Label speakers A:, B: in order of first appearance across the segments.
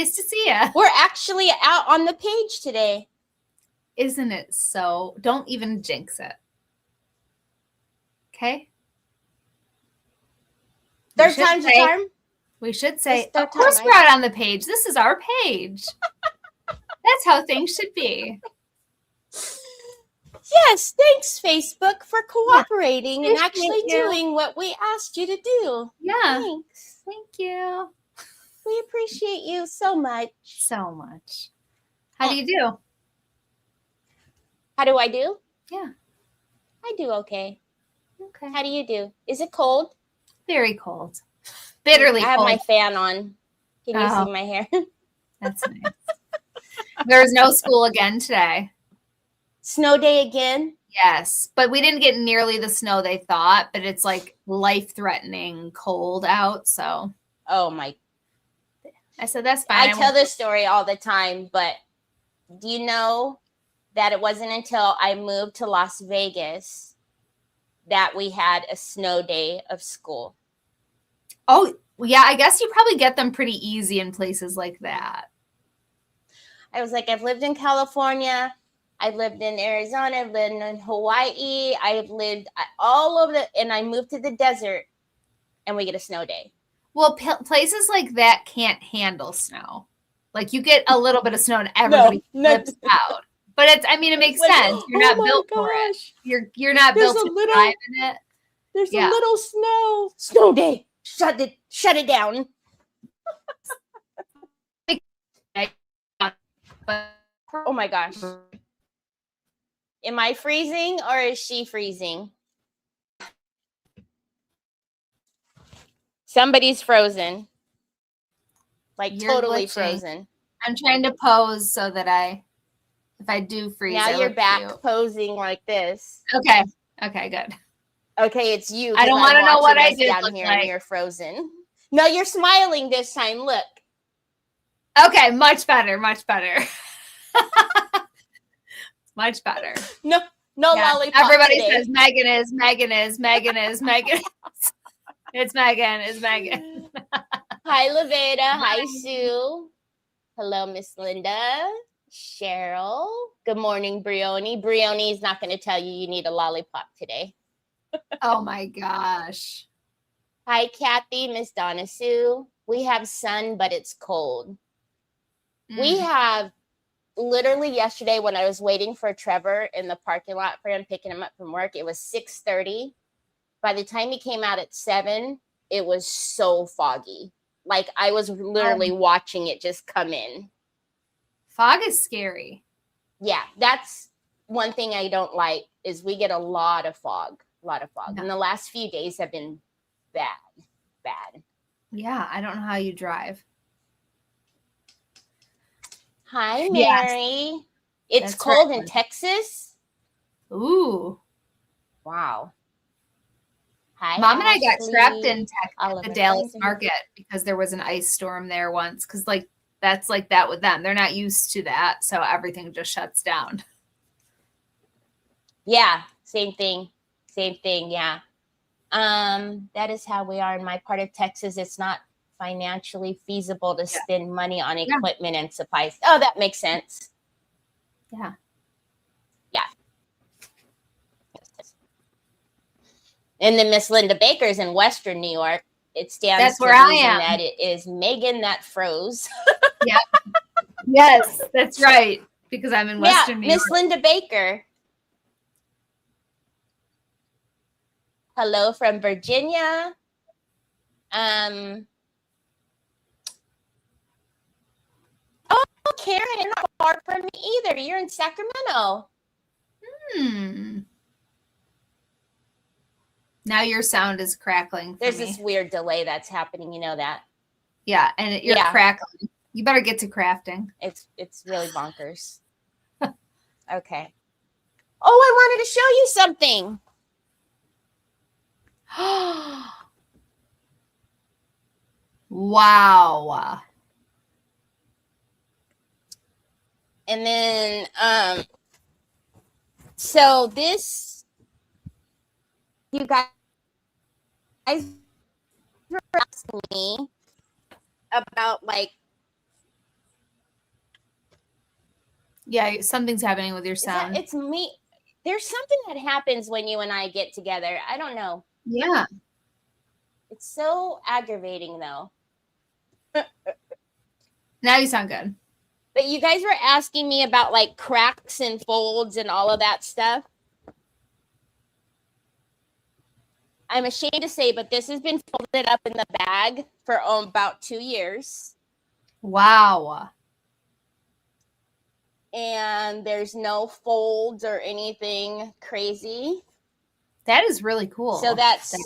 A: Nice to see you.
B: We're actually out on the page today.
A: Isn't it so? Don't even jinx it. Okay?
B: Third time's a charm?
A: We should say, of course we're out on the page. This is our page. That's how things should be.
B: Yes, thanks, Facebook, for cooperating and actually doing what we asked you to do.
A: Yeah.
B: Thanks.
A: Thank you.
B: We appreciate you so much.
A: So much. How do you do?
B: How do I do?
A: Yeah.
B: I do okay.
A: Okay.
B: How do you do? Is it cold?
A: Very cold. Bitterly cold.
B: I have my fan on. Can you see my hair?
A: That's nice. There's no school again today.
B: Snow day again?
A: Yes, but we didn't get nearly the snow they thought, but it's like life-threatening cold out, so.
B: Oh, my.
A: I said, that's fine.
B: I tell this story all the time, but do you know that it wasn't until I moved to Las Vegas that we had a snow day of school?
A: Oh, yeah, I guess you probably get them pretty easy in places like that.
B: I was like, I've lived in California. I've lived in Arizona. I've lived in Hawaii. I've lived all over and I moved to the desert and we get a snow day.
A: Well, places like that can't handle snow. Like you get a little bit of snow and everybody flips out. But it makes sense. You're not built for it. You're not built to thrive in it.
B: There's a little snow day. Shut it down. Oh my gosh. Am I freezing or is she freezing? Somebody's frozen. Like you're totally glitching. Frozen.
A: I'm trying to pose so that if I do freeze.
B: Now you're back posing like this.
A: Okay. Okay, good.
B: Okay, it's you.
A: I don't want to know what I did
B: down here and you're frozen. No, you're smiling this time. Look.
A: Okay, much better. Much better. Much better.
B: No lollipop.
A: Everybody
B: today.
A: says Megan is. It's Megan.
B: Hi, Laveda. Hi, Sue. Hello, Miss Linda. Cheryl. Good morning, Brioni. Brioni is not going to tell you need a lollipop today.
A: Oh, my gosh.
B: Hi, Kathy. Miss Donna Sue. We have sun, but it's cold. We have literally yesterday when I was waiting for Trevor in the parking lot for him, picking him up from work, it was 6:30. By the time he came out at 7, it was so foggy. Like I was literally watching it just come in.
A: Fog is scary.
B: Yeah, that's one thing I don't like is we get a lot of fog. No. And the last few days have been bad.
A: Yeah, I don't know how you drive.
B: Hi, Mary. Yes. It's cold in Texas.
A: Ooh.
B: Wow. Hi,
A: Mom and I got trapped in Texas, the Dallas market, because there was an ice storm there once. Because that's like that with them. They're not used to that, so everything just shuts down.
B: Yeah, same thing. Yeah. That is how we are in my part of Texas. It's not financially feasible to spend money on equipment and supplies. Oh, that makes sense.
A: Yeah.
B: And then Miss Linda Baker's in Western New York. It stands
A: That's where I am.
B: That it is Megan that froze.
A: Yeah. Yes, that's right. Because I'm in Western New York.
B: Miss Linda Baker. Hello from Virginia. Oh, Karen, you're not far from me either. You're in Sacramento.
A: Now your sound is crackling.
B: There's this weird delay that's happening. You know that?
A: Yeah, and you're crackling. You better get to crafting.
B: It's really bonkers. Okay. Oh, I wanted to show you something.
A: Wow.
B: And then, so this, you guys were asking me about like
A: Yeah, something's happening with your sound.
B: It's me. There's something that happens when you and I get together. I don't know.
A: Yeah.
B: It's so aggravating, though.
A: Now you sound good.
B: But you guys were asking me about like cracks and folds and all of that stuff. I'm ashamed to say, but this has been folded up in the bag for about 2 years.
A: Wow.
B: And there's no folds or anything crazy.
A: That is really cool.
B: So that's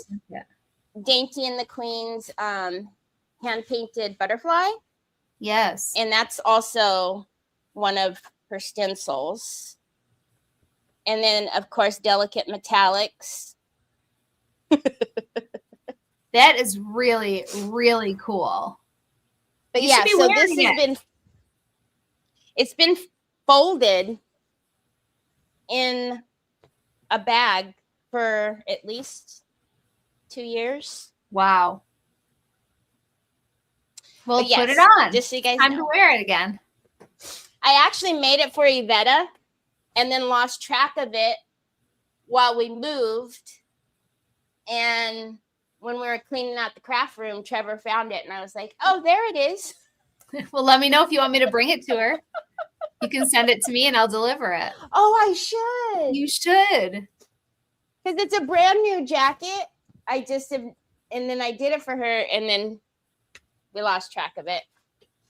B: Dainty and the Queen's hand-painted butterfly.
A: Yes.
B: And that's also one of her stencils. And then, of course, Delicate Metallics.
A: That is really, really cool.
B: But yeah, so this has it's been folded in a bag for at least 2 years.
A: Wow. Well, yes, put it on.
B: Just so you guys
A: know. To wear it again.
B: I actually made it for Yvetta and then lost track of it while we moved. And when we were cleaning out the craft room, Trevor found it. And I was like, oh, there it is.
A: Well, let me know if you want me to bring it to her. You can send it to me and I'll deliver it.
B: Oh, I should.
A: You should.
B: Because it's a brand new jacket. And then I did it for her and then we lost track of it.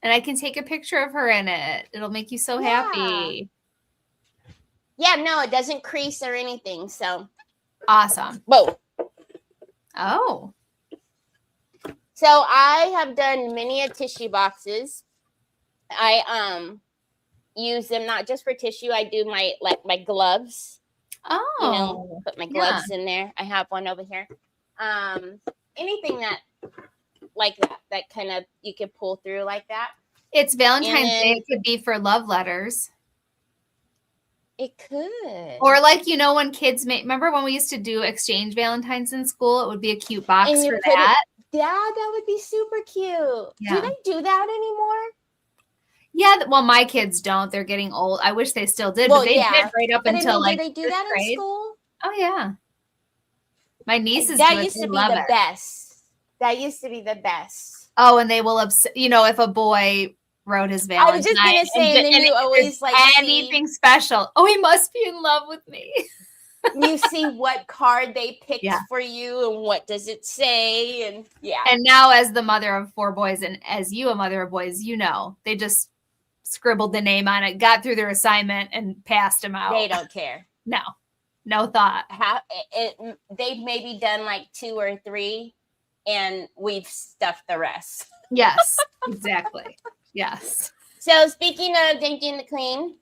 A: And I can take a picture of her in it. It'll make you so happy.
B: Yeah, no, it doesn't crease or anything. So
A: awesome.
B: Whoa.
A: Oh.
B: So I have done many tissue boxes. I use them not just for tissue. I do my gloves.
A: Oh.
B: Put my gloves in there. I have one over here. Anything that like that kind of you could pull through like that.
A: It's Valentine's Day. It could be for love letters.
B: It could.
A: Or like, when kids remember when we used to do exchange Valentines in school, it would be a cute box for that.
B: That would be super cute.
A: Yeah.
B: Do they do that anymore?
A: Yeah, well, my kids don't. They're getting old. I wish they still did, but they did right up until
B: do they do that in school?
A: Oh yeah. My nieces
B: that used to be the best. That used to be the best.
A: Oh, and they will if a boy wrote his Valentine.
B: I was just gonna say, and then you always like
A: anything special. Oh, he must be in love with me.
B: You see what card they picked for you and what does it say, and
A: And now, as the mother of 4 boys, and as you a mother of boys, they just scribbled the name on it, got through their assignment, and passed them out.
B: They don't care.
A: No thought.
B: They've maybe done like 2 or 3, and we've stuffed the rest.
A: Yes, exactly. Yes.
B: So speaking of Dainty and the Queen,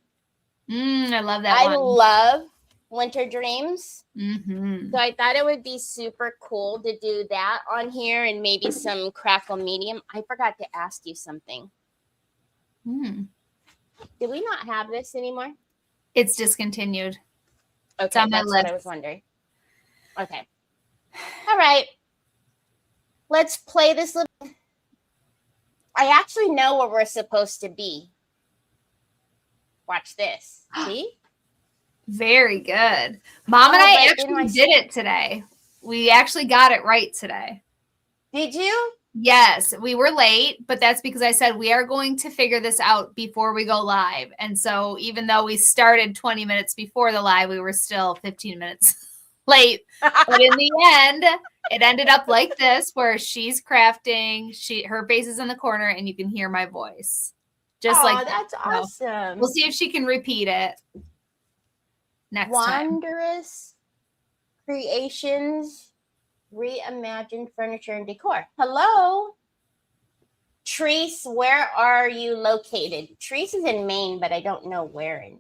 A: I love that one.
B: I love Winter Dreams.
A: Mm-hmm.
B: So I thought it would be super cool to do that on here and maybe some crackle medium. I forgot to ask you something. Do we not have this anymore?
A: It's discontinued.
B: Okay,
A: it's on my
B: that's
A: list.
B: What I was wondering. Okay. All right. Let's play this little. I actually know where we're supposed to be. Watch this. See?
A: Very good. Mom and I actually did it today. We actually got it right today.
B: Did you?
A: Yes, we were late, but that's because I said we are going to figure this out before we go live. And so even though we started 20 minutes before the live, we were still 15 minutes late. But in the end, it ended up like this, where she's crafting, her face is in the corner, and you can hear my voice. Just like
B: that. That's awesome.
A: We'll see if she can repeat it next time.
B: Wondrous Creations Reimagined Furniture and Decor. Hello. Treese, where are you located? Treese is in Maine, but I don't know where in Maine.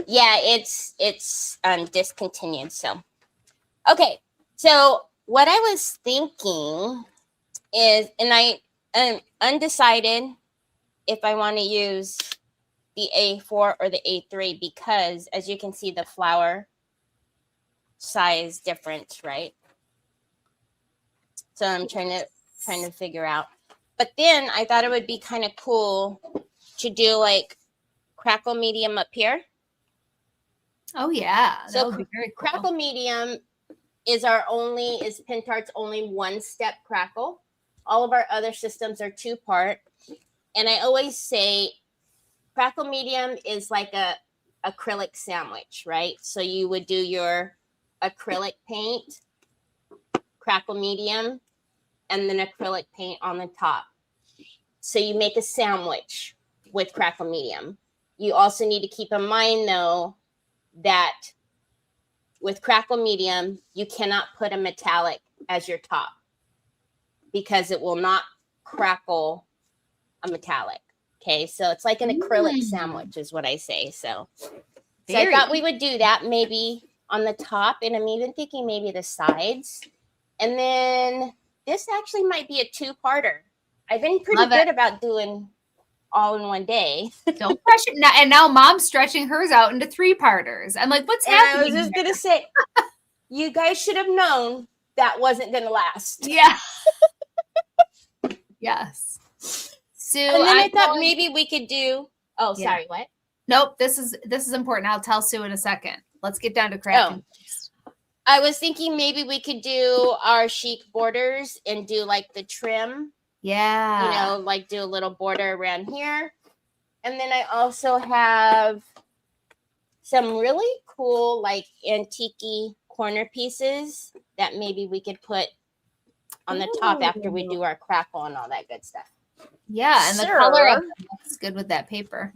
B: Yeah, it's discontinued. So, okay. So what I was thinking is, and I am undecided if I want to use the A4 or the A3 because, as you can see, the flower size difference, right? So I'm trying to figure out. But then I thought it would be kind of cool to do like crackle medium up here.
A: Oh yeah, that
B: so
A: would be very cool.
B: Crackle medium is Pintart's only 1-step crackle. All of our other systems are 2-part. And I always say crackle medium is like a acrylic sandwich, right? So you would do your acrylic paint, crackle medium, and then acrylic paint on the top. So you make a sandwich with crackle medium. You also need to keep in mind, though, that with crackle medium, you cannot put a metallic as your top because it will not crackle a metallic. Okay, so it's like an acrylic sandwich is what I say. So I thought we would do that maybe on the top, and I'm even thinking maybe the sides. And then this actually might be a 2-parter. I've been pretty good about doing all in one day.
A: Don't rush it. And now Mom's stretching hers out into 3-parters. I'm like, what's happening?
B: I was just going to say, you guys should have known that wasn't going to last.
A: Yeah. Yes. So
B: and then I thought maybe we could do. Oh, yeah. Sorry, what?
A: Nope. This is important. I'll tell Sue in a second. Let's get down to crafting.
B: I was thinking maybe we could do our chic borders and do like the trim.
A: Yeah.
B: You know, like do a little border around here. And then I also have some really cool like antique corner pieces that maybe we could put on the top after we do our crackle and all that good stuff.
A: Yeah, and the color of it looks good with that paper.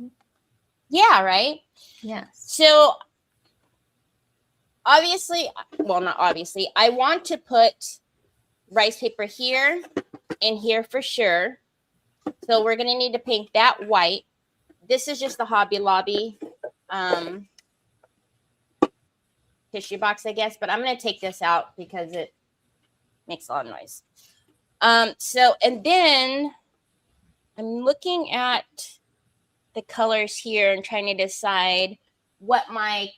B: Yeah, right?
A: Yes.
B: So obviously, well, not obviously, I want to put rice paper here and here for sure. So we're going to need to paint that white. This is just the Hobby Lobby tissue box, I guess, but I'm going to take this out because it makes a lot of noise. And then I'm looking at the colors here and trying to decide what my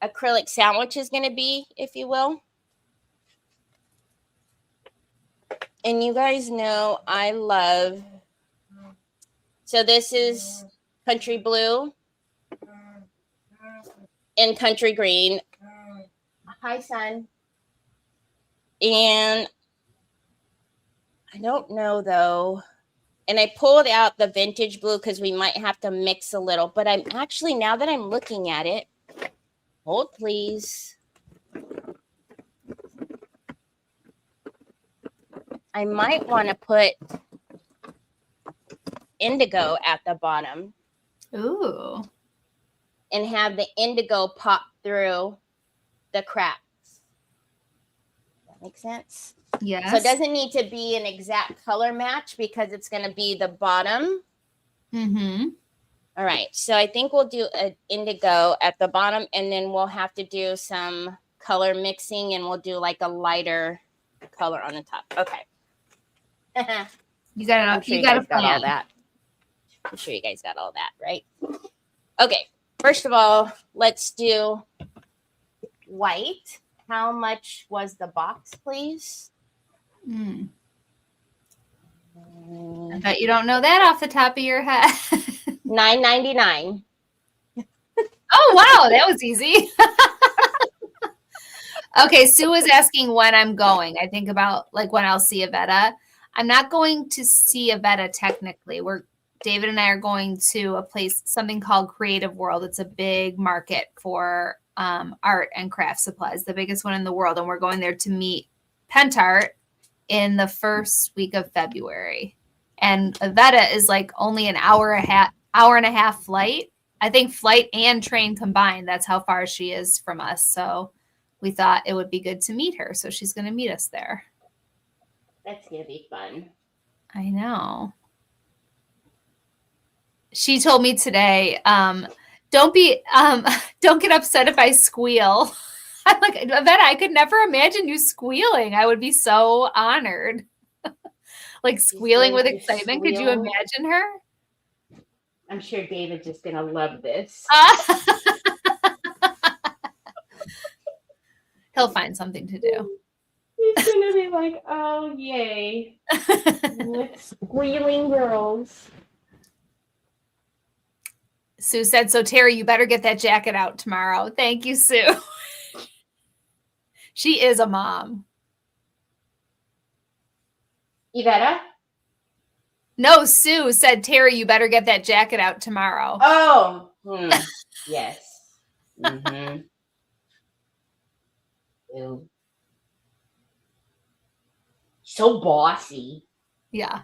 B: acrylic sandwich is going to be, if you will. And you guys know I love, so this is country blue and country green. Hi, son. And I don't know, though. And I pulled out the vintage blue because we might have to mix a little. But I'm actually, now that I'm looking at it, hold please. I might want to put indigo at the bottom.
A: Ooh.
B: And have the indigo pop through the cracks. That makes sense?
A: Yes.
B: So it doesn't need to be an exact color match because it's going to be the bottom.
A: Mm-hmm.
B: All right. So I think we'll do an indigo at the bottom, and then we'll have to do some color mixing, and we'll do like a lighter color on the top. Okay.
A: You got it.
B: I'm sure you guys got all that. I'm sure you guys got all that, right? Okay. First of all, let's do white. How much was the box, please?
A: I bet you don't know that off the top of your head.
B: $9.99.
A: Oh, wow. That was easy. Okay. Sue was asking when I'm going. I think about like when I'll see Avetta. I'm not going to see Avetta technically. David and I are going to a place, something called Creative World. It's a big market for art and craft supplies, the biggest one in the world. And we're going there to meet Pentart in the first week of February. And Avetta is like only an hour and a half flight. I think flight and train combined. That's how far she is from us. So we thought it would be good to meet her. So she's going to meet us there.
B: That's going to be fun.
A: I know. She told me today, don't get upset if I squeal. I'm like, Avetta, I could never imagine you squealing. I would be so honored. Like squealing with excitement. Could you imagine her?
B: I'm sure David's just going to love this.
A: He'll find something to do.
B: He's going to be like, oh, yay. With squealing girls.
A: Sue said, so Teri, you better get that jacket out tomorrow. Thank you, Sue. She is a mom.
B: Yvetta?
A: No, Sue said, Teri, you better get that jacket out tomorrow.
B: Oh, yes. Mm-hmm. Ew. So bossy.
A: Yeah.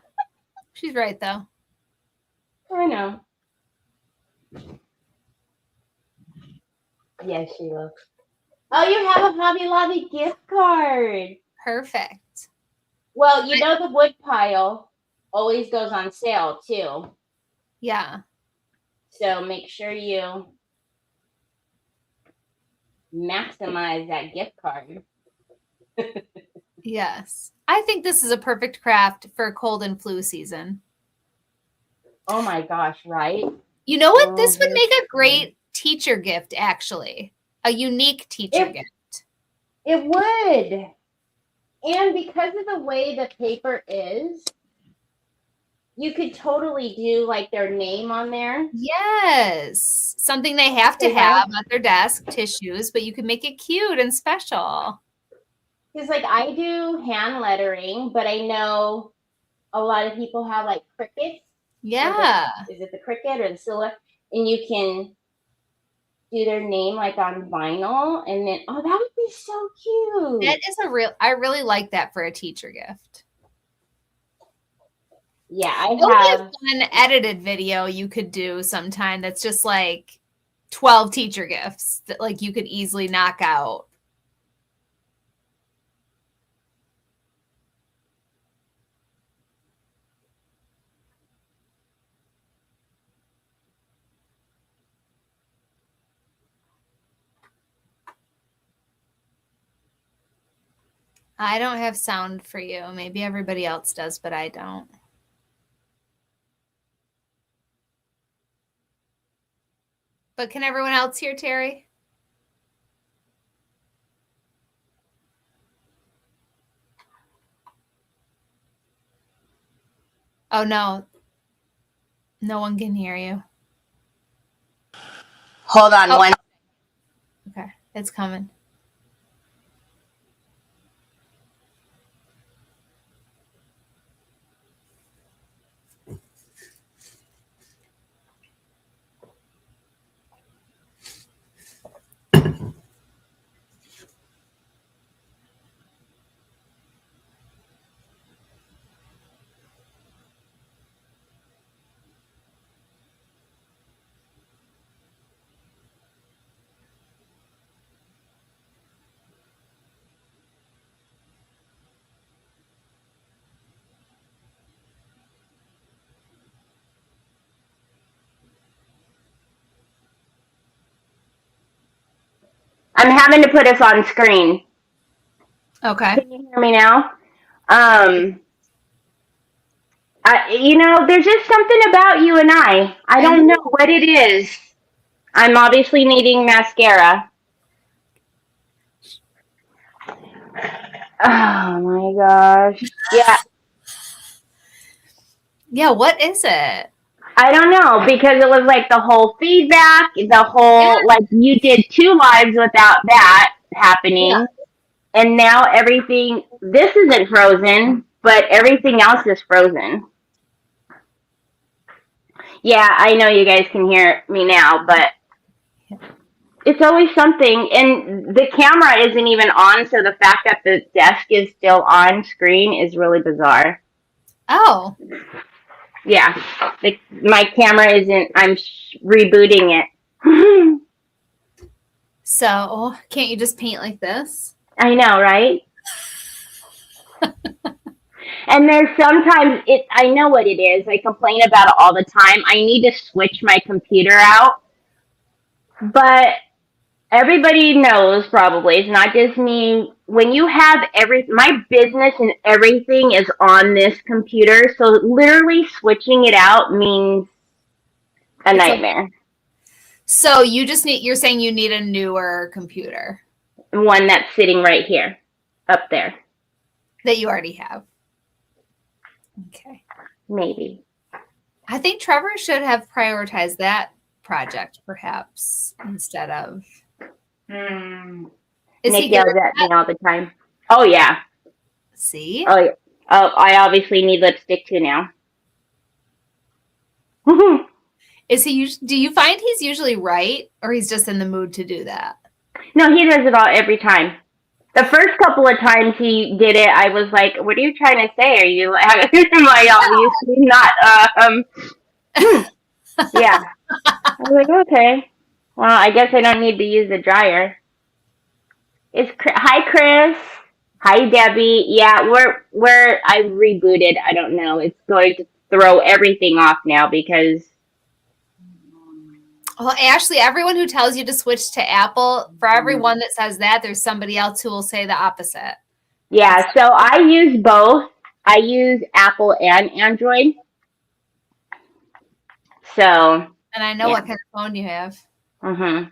A: She's right, though.
B: I know. Yes, she will. Oh, you have a Hobby Lobby gift card.
A: Perfect.
B: Well, you know the wood pile always goes on sale, too.
A: Yeah.
B: So make sure you maximize that gift card.
A: Yes. I think this is a perfect craft for cold and flu season.
B: Oh my gosh, right?
A: You know what? This would make a great teacher gift, actually. A unique teacher gift.
B: It would. And because of the way the paper is, you could totally do like their name on there.
A: Yes. Something they have to have at their desk, tissues, but you can make it cute and special.
B: Because like I do hand lettering, but I know a lot of people have like crickets.
A: Yeah.
B: Is it the cricket or the silhouette? And you can do their name like on vinyl, and then that would be so cute.
A: That is I really like that for a teacher gift.
B: Yeah, I have
A: an edited video you could do sometime that's just like 12 teacher gifts that like you could easily knock out. I don't have sound for you. Maybe everybody else does, but I don't. But can everyone else hear Teri? Oh, no. No one can hear you.
B: Hold on one.
A: Okay, it's coming.
B: I'm having to put us on screen.
A: Okay.
B: Can you hear me now? There's just something about you and I. I don't know what it is. I'm obviously needing mascara. Oh my gosh. Yeah.
A: Yeah, what is it?
B: I don't know, because it was like the whole feedback, like you did 2 lives without that happening. Yeah. And now this isn't frozen, but everything else is frozen. Yeah, I know you guys can hear me now, but it's always something. And the camera isn't even on, so the fact that the desk is still on screen is really bizarre.
A: Oh.
B: Yeah, my camera isn't, I'm rebooting it.
A: So, can't you just paint like this?
B: I know, right? And there's sometimes I know what it is. I complain about it all the time. I need to switch my computer out. But everybody knows probably, it's not just me. When you have my business and everything is on this computer, so literally switching it out means a nightmare.
A: So you're saying you need a newer computer.
B: One that's sitting right here, up there.
A: That you already have. Okay.
B: Maybe.
A: I think Trevor should have prioritized that project, perhaps, instead of.
C: Nick yells at me all the time. Oh, yeah.
A: See?
C: Oh, I obviously need lipstick too now.
A: Is he? Do you find he's usually right, or he's just in the mood to do that?
C: No, he does it all every time. The first couple of times he did it, I was like, "What are you trying to say? Are you obviously not?" Yeah. I was like, "Okay. Well, I guess I don't need to use the dryer." Hi, Chris. Hi, Debbie. Yeah, I rebooted. I don't know. It's going to throw everything off now because.
A: Well, Ashley, everyone who tells you to switch to Apple, for everyone that says that, there's somebody else who will say the opposite.
C: Yeah, so I use both. I use Apple and Android. So.
A: And I know what kind of phone you have.
C: Mm-hmm.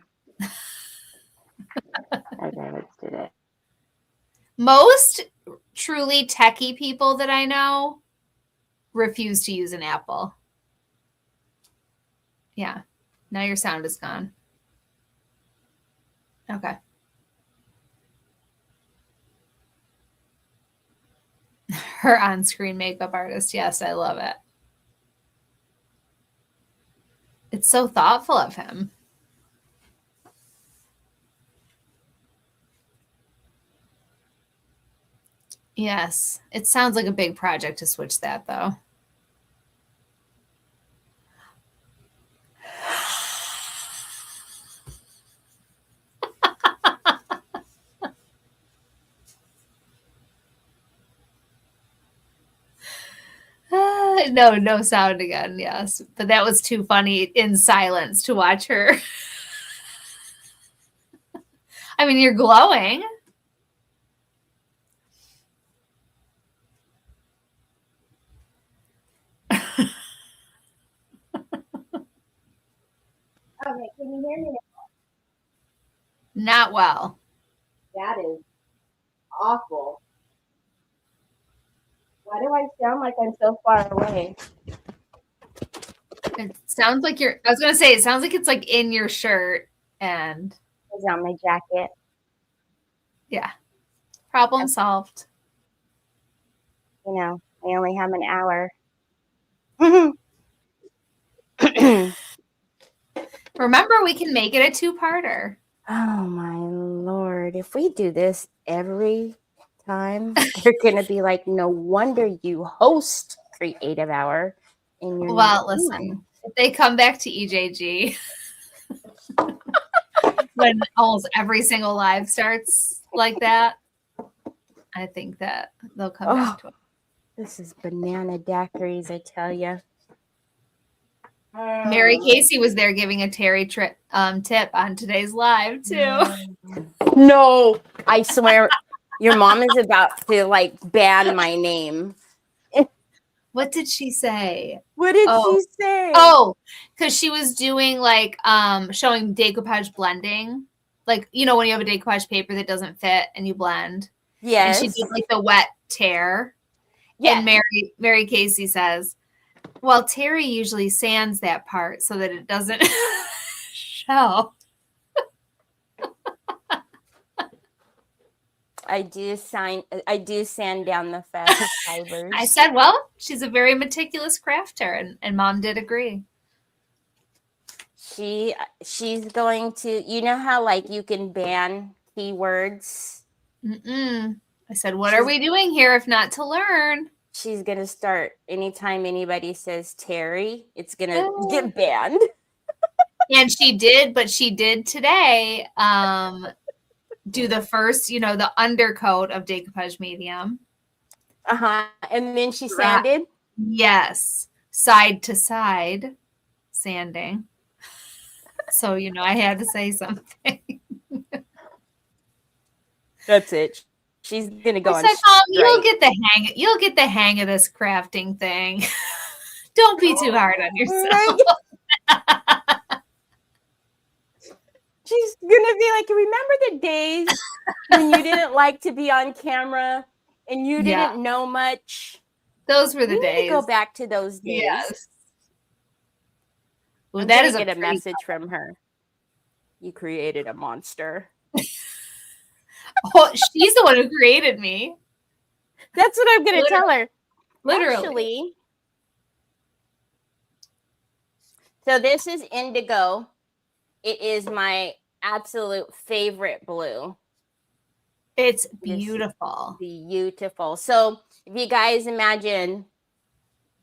C: Okay, let's do that.
A: Most truly techie people that I know refuse to use an Apple. Yeah. Now your sound is gone. Okay. Her on-screen makeup artist. Yes, I love it. It's so thoughtful of him. Yes. It sounds like a big project to switch that, though. No sound again. Yes. But that was too funny in silence to watch her. I mean, you're glowing.
B: Okay, can you hear me now?
A: Not well.
B: That is awful. Why do I sound like I'm so far away?
A: It sounds like I was going to say, it sounds like it's like in your shirt and.
B: It's on my jacket.
A: Yeah. Problem solved.
B: You know, I only have an hour.
A: Remember, we can make it a two-parter.
B: Oh, my Lord. If we do this every time, they're going to be like, no wonder you host Creative Hour.
A: Well, listen, if they come back to EJG when almost every single live starts like that, I think that they'll come back to it.
B: This is banana daiquiris, I tell you.
A: Mary Casey was there giving a Teri tip on today's live, too.
B: No, I swear, your mom is about to, like, ban my name.
A: What did she say?
B: What did she say?
A: Oh, because she was doing, like, showing decoupage blending. Like, you know, when you have a decoupage paper that doesn't fit and you blend.
B: Yes.
A: And she did, like, the wet tear.
B: Yes.
A: And Mary Casey says, well, Teri usually sands that part so that it doesn't show.
B: I do sand down the fibers.
A: I said, well, she's a very meticulous crafter, and Mom did agree.
B: She's going to, you know how, like, you can ban keywords?
A: I said, what are we doing here if not to learn?
B: She's going to start anytime anybody says Teri, it's going to get banned.
A: And she did today do the first, you know, the undercoat of decoupage medium.
B: And then she sanded?
A: Yes. Side to side sanding. So, you know, I had to say something.
B: That's it. She's gonna go.
A: I said, Mom, you'll get the hang of this crafting thing. Don't be too hard on yourself.
B: She's gonna be like, remember the days when you didn't like to be on camera and you didn't know much?
A: Those were the days.
B: Need to go back to those days.
A: Yes. Ooh,
B: I'm
A: that
B: gonna
A: is
B: get a message from her. You created a monster.
A: Oh, she's the one who created me.
B: That's what I'm gonna tell her.
A: Literally.
B: Actually, so this is indigo. It is my absolute favorite blue.
A: It's beautiful.
B: Beautiful. So if you guys imagine,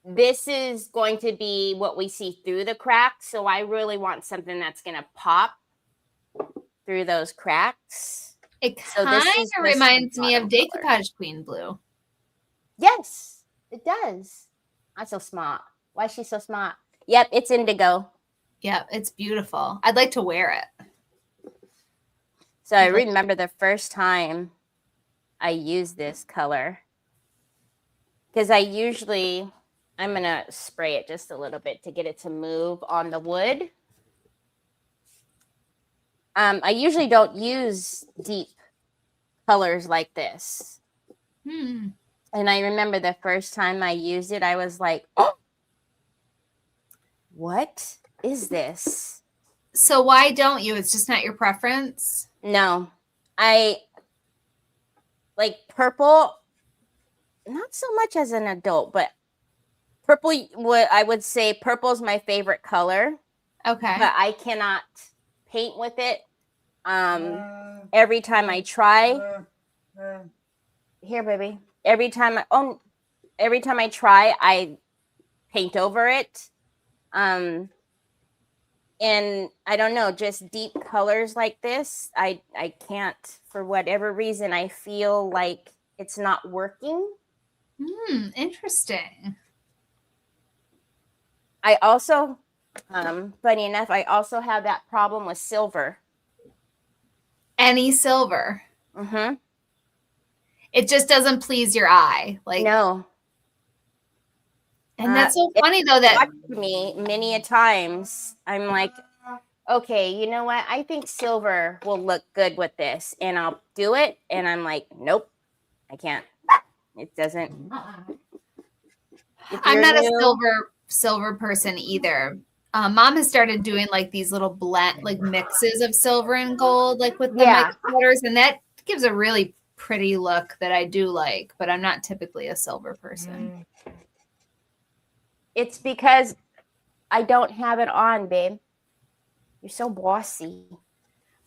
B: this is going to be what we see through the cracks. So I really want something that's going to pop through those cracks.
A: It kind of reminds me of Decoupage Queen Blue.
B: Yes, it does. I'm so smart. Why is she so smart? Yep, it's indigo.
A: Yep, it's beautiful. I'd like to wear it.
B: So I remember the first time I used this color, because I'm going to spray it just a little bit to get it to move on the wood. I usually don't use deep colors like this. And I remember the first time I used it, I was like, oh, what is this?
A: So why don't you? It's just not your preference?
B: No. I like purple, not so much as an adult, but purple, I would say purple is my favorite color.
A: Okay.
B: But I cannot paint with it. Every time I try, here, baby. Every time I try, I paint over it. And I don't know, just deep colors like this, I can't, for whatever reason. I feel like it's not working.
A: Interesting.
B: I also, funny enough, I also have that problem with silver.
A: Any silver.
B: Mm-hmm.
A: It just doesn't please your eye. Like,
B: no.
A: And that's so funny, though, that
B: me many a times I'm like, okay, you know what? I think silver will look good with this, and I'll do it. And I'm like, nope, I can't. It doesn't.
A: I'm not a silver person either. Mom has started doing like these little blend, like mixes of silver and gold, like with the microcolors, and that gives a really pretty look that I do like. But I'm not typically a silver person.
B: It's because I don't have it on, babe. You're so bossy.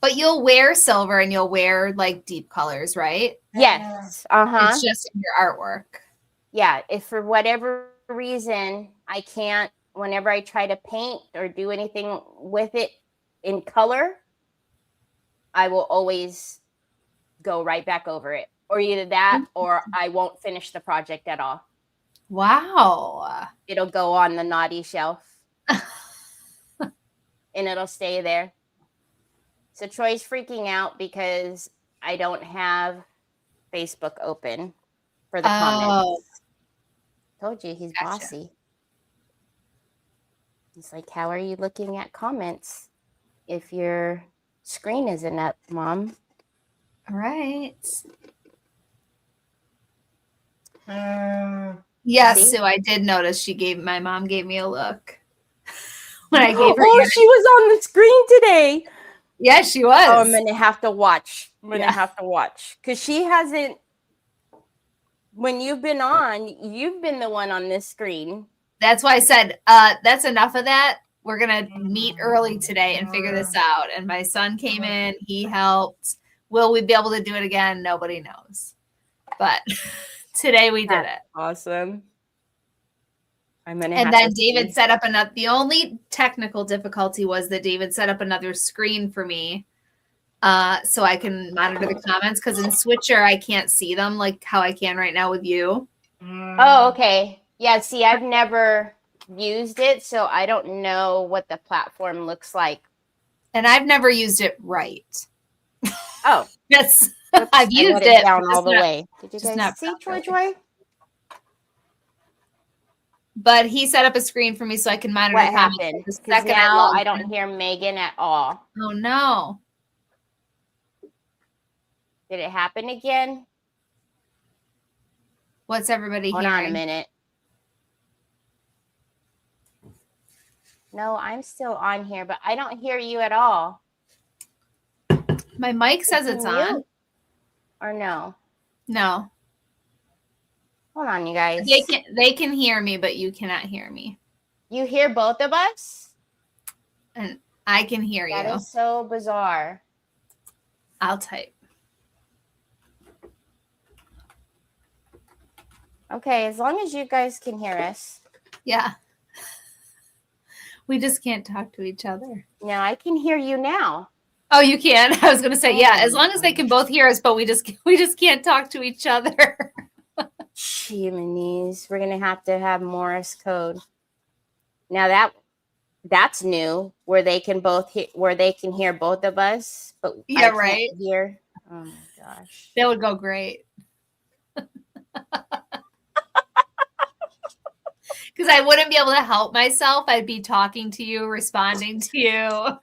A: But you'll wear silver and you'll wear like deep colors, right?
B: Yes.
A: It's just in your artwork.
B: Yeah. If for whatever reason I can't, whenever I try to paint or do anything with it in color, I will always go right back over it. Or either that or I won't finish the project at all.
A: Wow.
B: It'll go on the naughty shelf. And it'll stay there. So Troy's freaking out because I don't have Facebook open for the comments. Told you he's bossy. He's like, how are you looking at comments if your screen isn't up, Mom?
A: All right. Yes, Sue, I did notice my mom gave me a look. When I gave her
B: she was on the screen today.
A: Yeah, she was.
B: Oh, I'm gonna have to watch. Because she hasn't. When you've been on, you've been the one on this screen.
A: That's why I said that's enough of that. We're gonna meet early today and figure this out. And my son came in, he helped. Will we be able to do it again? Nobody knows. But today we did it.
B: Awesome.
A: And then David set up the only technical difficulty was that David set up another screen for me so I can monitor the comments, because in Switcher I can't see them like how I can right now with you.
B: Oh, okay. Yeah, see, I've never used it, so I don't know what the platform looks like.
A: And I've never used it right.
B: Oh.
A: Yes. I've used it
B: down all the way. Did you
A: guys
B: see Troy?
A: But he set up a screen for me so I can monitor
B: what
A: the
B: happened. Because now I don't hear Megan at all.
A: Oh, no.
B: Did it happen again?
A: What's everybody
B: hearing? Hold on a minute. No, I'm still on here, but I don't hear you at all.
A: My mic says it's on.
B: Or no?
A: No.
B: Hold on, you guys.
A: They can hear me, but you cannot hear me.
B: You hear both of us?
A: And I can hear you.
B: That is so bizarre.
A: I'll type.
B: Okay, as long as you guys can hear us.
A: Yeah. We just can't talk to each other.
B: No, I can hear you now.
A: Oh, you can? I was going to say, yeah, as long as they can both hear us, but we just can't talk to each other.
B: Jiminy's. We're going to have Morse code. Now that's new, where they can hear both of us, but
A: yeah,
B: I
A: right.
B: can't hear. Oh my gosh.
A: That would go great. Because I wouldn't be able to help myself. I'd be talking to you, responding to you.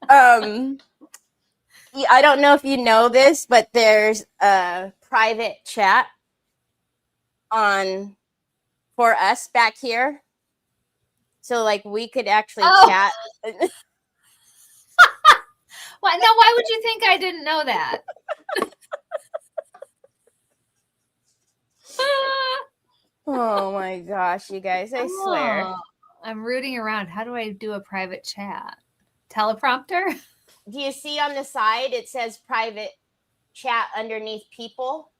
B: I don't know if you know this, but there's a private chat for us back here. So like we could actually chat.
A: Why would you think I didn't know that?
B: Oh my gosh, you guys, I swear.
A: I'm rooting around. How do I do a private chat? Teleprompter?
B: Do you see on the side it says private chat underneath people?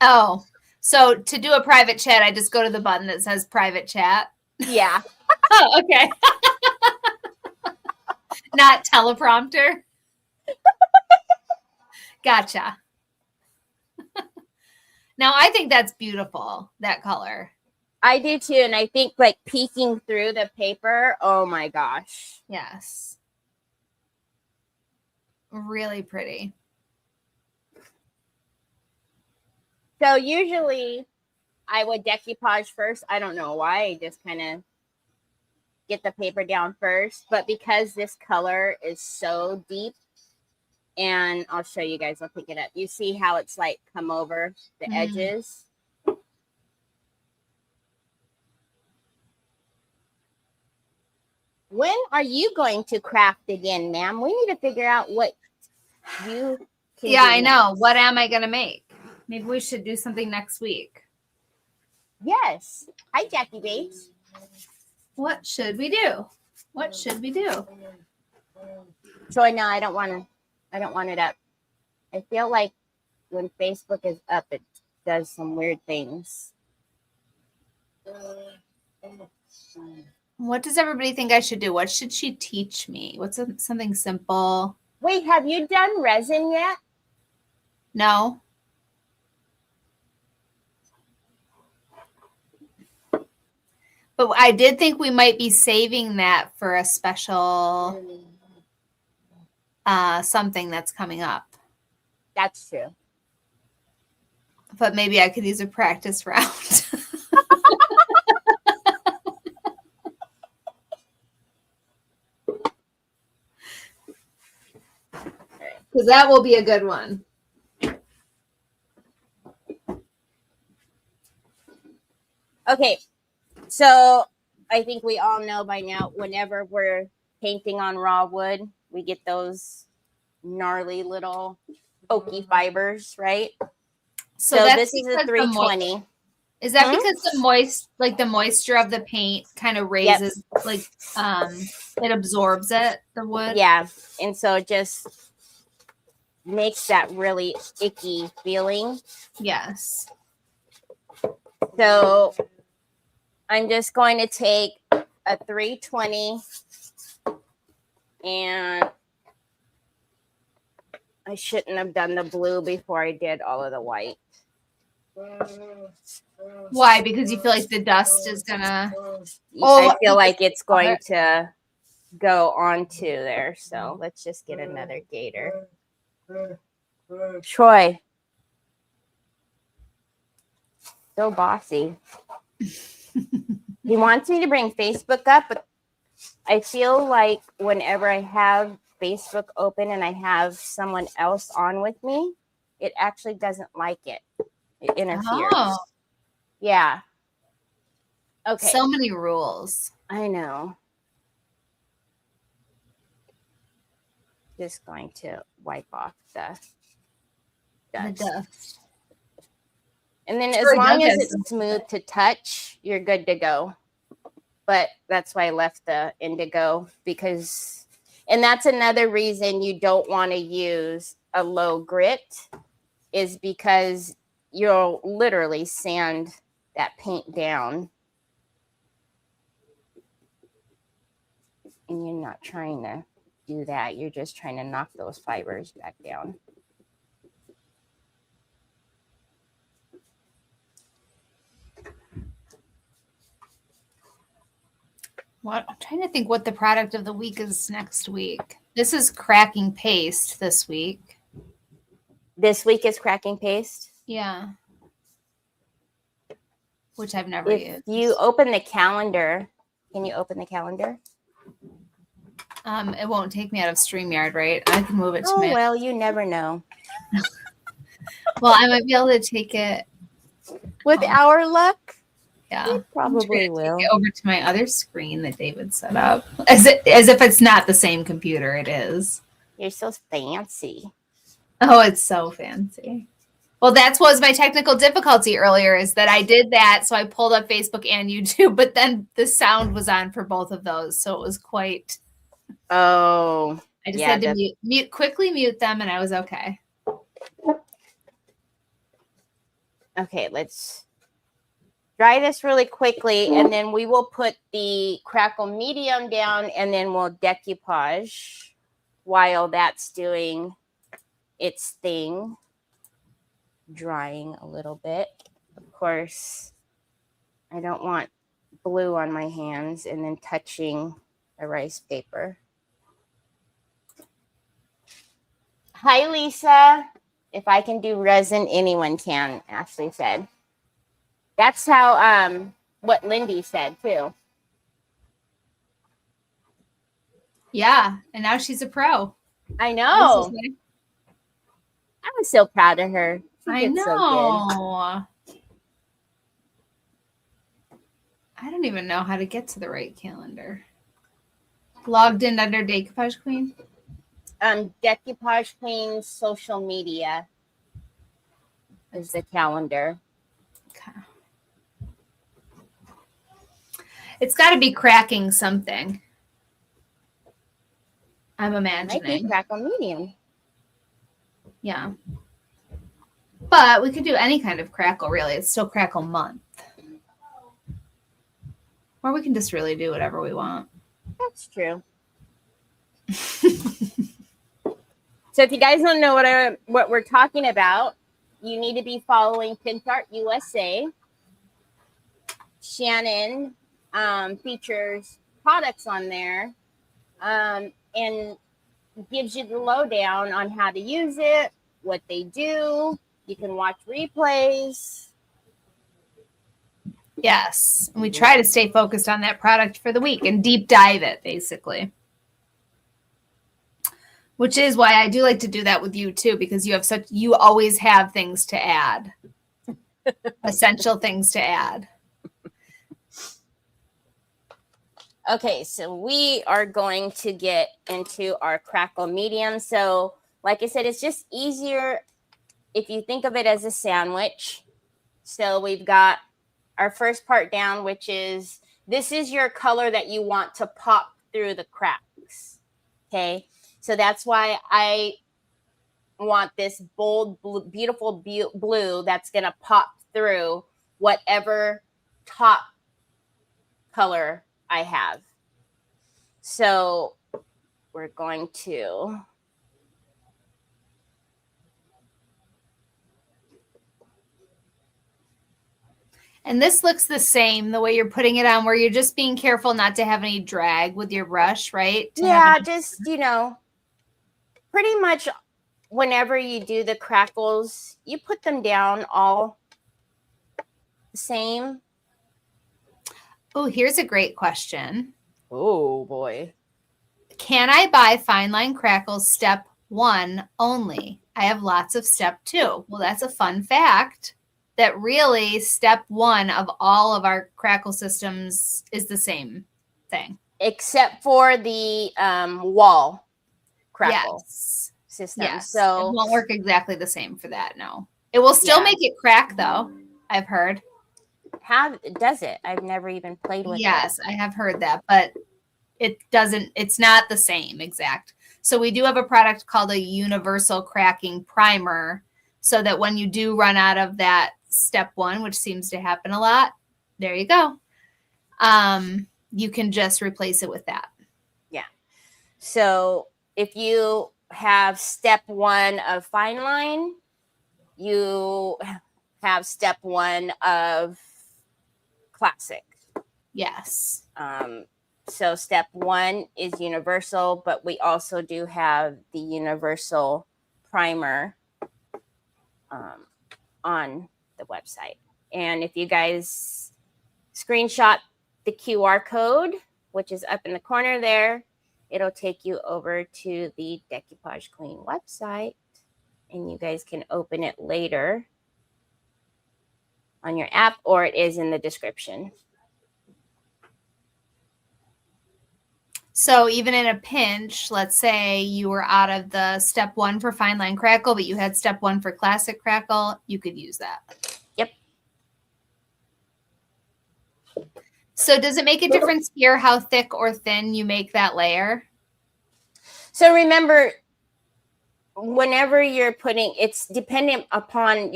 A: Oh, so to do a private chat, I just go to the button that says private chat?
B: Yeah.
A: Oh, okay. Not teleprompter? Gotcha. Now, I think that's beautiful, that color.
B: I do too. And I think like peeking through the paper, oh my gosh.
A: Yes. Really pretty.
B: So usually I would decoupage first. I don't know why. I just kind of get the paper down first. But because this color is so deep, and I'll show you guys, I'll pick it up. You see how it's like come over the edges? When are you going to craft again, ma'am? We need to figure out what you can do.
A: I know. What am I going to make? Maybe we should do something next week.
B: Yes. Hi, Jackie Bates.
A: What should we do? What should we do?
B: Troy, no, I don't want it up. I feel like when Facebook is up, it does some weird things.
A: What does everybody think I should do? What should she teach me? What's something simple?
B: Wait, have you done resin yet?
A: No. But I did think we might be saving that for a special something that's coming up.
B: That's true.
A: But maybe I could use a practice round. Because that will be a good one.
B: Okay, so I think we all know by now, whenever we're painting on raw wood, we get those gnarly little oaky fibers, right? So this is a 320.
A: Is that because the moisture of the paint kind of raises, it absorbs it, the wood?
B: Yeah, and so it just makes that really icky feeling.
A: Yes.
B: So I'm just going to take a 320 and I shouldn't have done the blue before I did all of the white.
A: Why? Because you feel like the dust is gonna...
B: I feel like it's going to go onto there. So let's just get another gator. Troy. So bossy. He wants me to bring Facebook up, but I feel like whenever I have Facebook open and I have someone else on with me, it actually doesn't like it. It interferes. Oh. Yeah. Okay.
A: So many rules.
B: I know. Just going to wipe off the dust. And then as long as it's smooth to touch, you're good to go. But that's why I left the indigo because, and that's another reason you don't want to use a low grit is because you'll literally sand that paint down. And you're not trying to do that. You're just trying to knock those fibers back down.
A: What I'm trying to think what the product of the week is next week. This is cracking paste this week.
B: This week is cracking paste?
A: Yeah. Which I've never used.
B: You open the calendar. Can you open the calendar?
A: It won't take me out of StreamYard, right? I can move it to
B: me. Well, you never know.
A: Well, I might be able to take it.
B: With our luck?
A: Yeah,
B: probably will.
A: Take it over to my other screen that David set up, as if it's not the same computer. It is.
B: You're so fancy.
A: Oh, it's so fancy. Well, that was my technical difficulty earlier. Is that I did that, so I pulled up Facebook and YouTube, but then the sound was on for both of those, so it was quite.
B: Oh.
A: I just had to quickly mute them, and I was okay.
B: Okay, let's dry this really quickly, and then we will put the crackle medium down, and then we'll decoupage while that's doing its thing, drying a little bit. Of course, I don't want blue on my hands and then touching the rice paper. Hi, Lisa. If I can do resin, anyone can, Ashley said. That's how what Lindy said too.
A: Yeah, and now she's a pro.
B: I know. I was so proud of her.
A: I know. So I don't even know how to get to the right calendar. Logged in under Decoupage Queen?
B: Decoupage Queen's social media is the calendar.
A: Okay. It's got to be cracking something. I'm imagining.
B: Might be crackle medium.
A: Yeah. But we could do any kind of crackle, really. It's still crackle month. Or we can just really do whatever we want.
B: That's true. So if you guys don't know what we're talking about, you need to be following Pintart USA. Shannon features products on there and gives you the lowdown on how to use it, what they do. You can watch replays.
A: Yes. And we try to stay focused on that product for the week and deep dive it, basically. Which is why I do like to do that with you too, because you always have things to add. Essential things to add.
B: Okay, so we are going to get into our crackle medium. So like I said, it's just easier if you think of it as a sandwich. So we've got our first part down, which is, this is your color that you want to pop through the cracks. Okay, so that's why I want this bold, beautiful blue that's going to pop through whatever top color I have. So we're going to
A: and this looks the same the way you're putting it on, where you're just being careful not to have any drag with your brush, right?
B: Yeah, just, pretty much whenever you do the crackles, you put them down all the same.
A: Oh, here's a great question.
B: Oh, boy.
A: Can I buy fine line crackles step 1 only? I have lots of step 2. Well, that's a fun fact that really step 1 of all of our crackle systems is the same thing.
B: Except for the wall crackle system.
A: Yes.
B: So
A: it won't work exactly the same for that, no. It will still make it crack, though, I've heard.
B: How does it? I've never even played with it.
A: Yes, I have heard that, but it's not the same exact. So we do have a product called a universal cracking primer, so that when you do run out of that step 1, which seems to happen a lot, there you go. You can just replace it with that.
B: Yeah. So if you have step 1 of fine line, you have step 1 of classic.
A: Yes.
B: So step 1 is universal, but we also do have the universal primer on the website. And if you guys screenshot the QR code, which is up in the corner there, it'll take you over to the Decoupage Clean website, and you guys can open it later on your app, or it is in the description.
A: So even in a pinch, let's say you were out of the step 1 for fine line crackle, but you had step 1 for classic crackle, you could use that.
B: Yep.
A: So does it make a difference here how thick or thin you make that layer?
B: So remember, whenever you're putting, it's dependent upon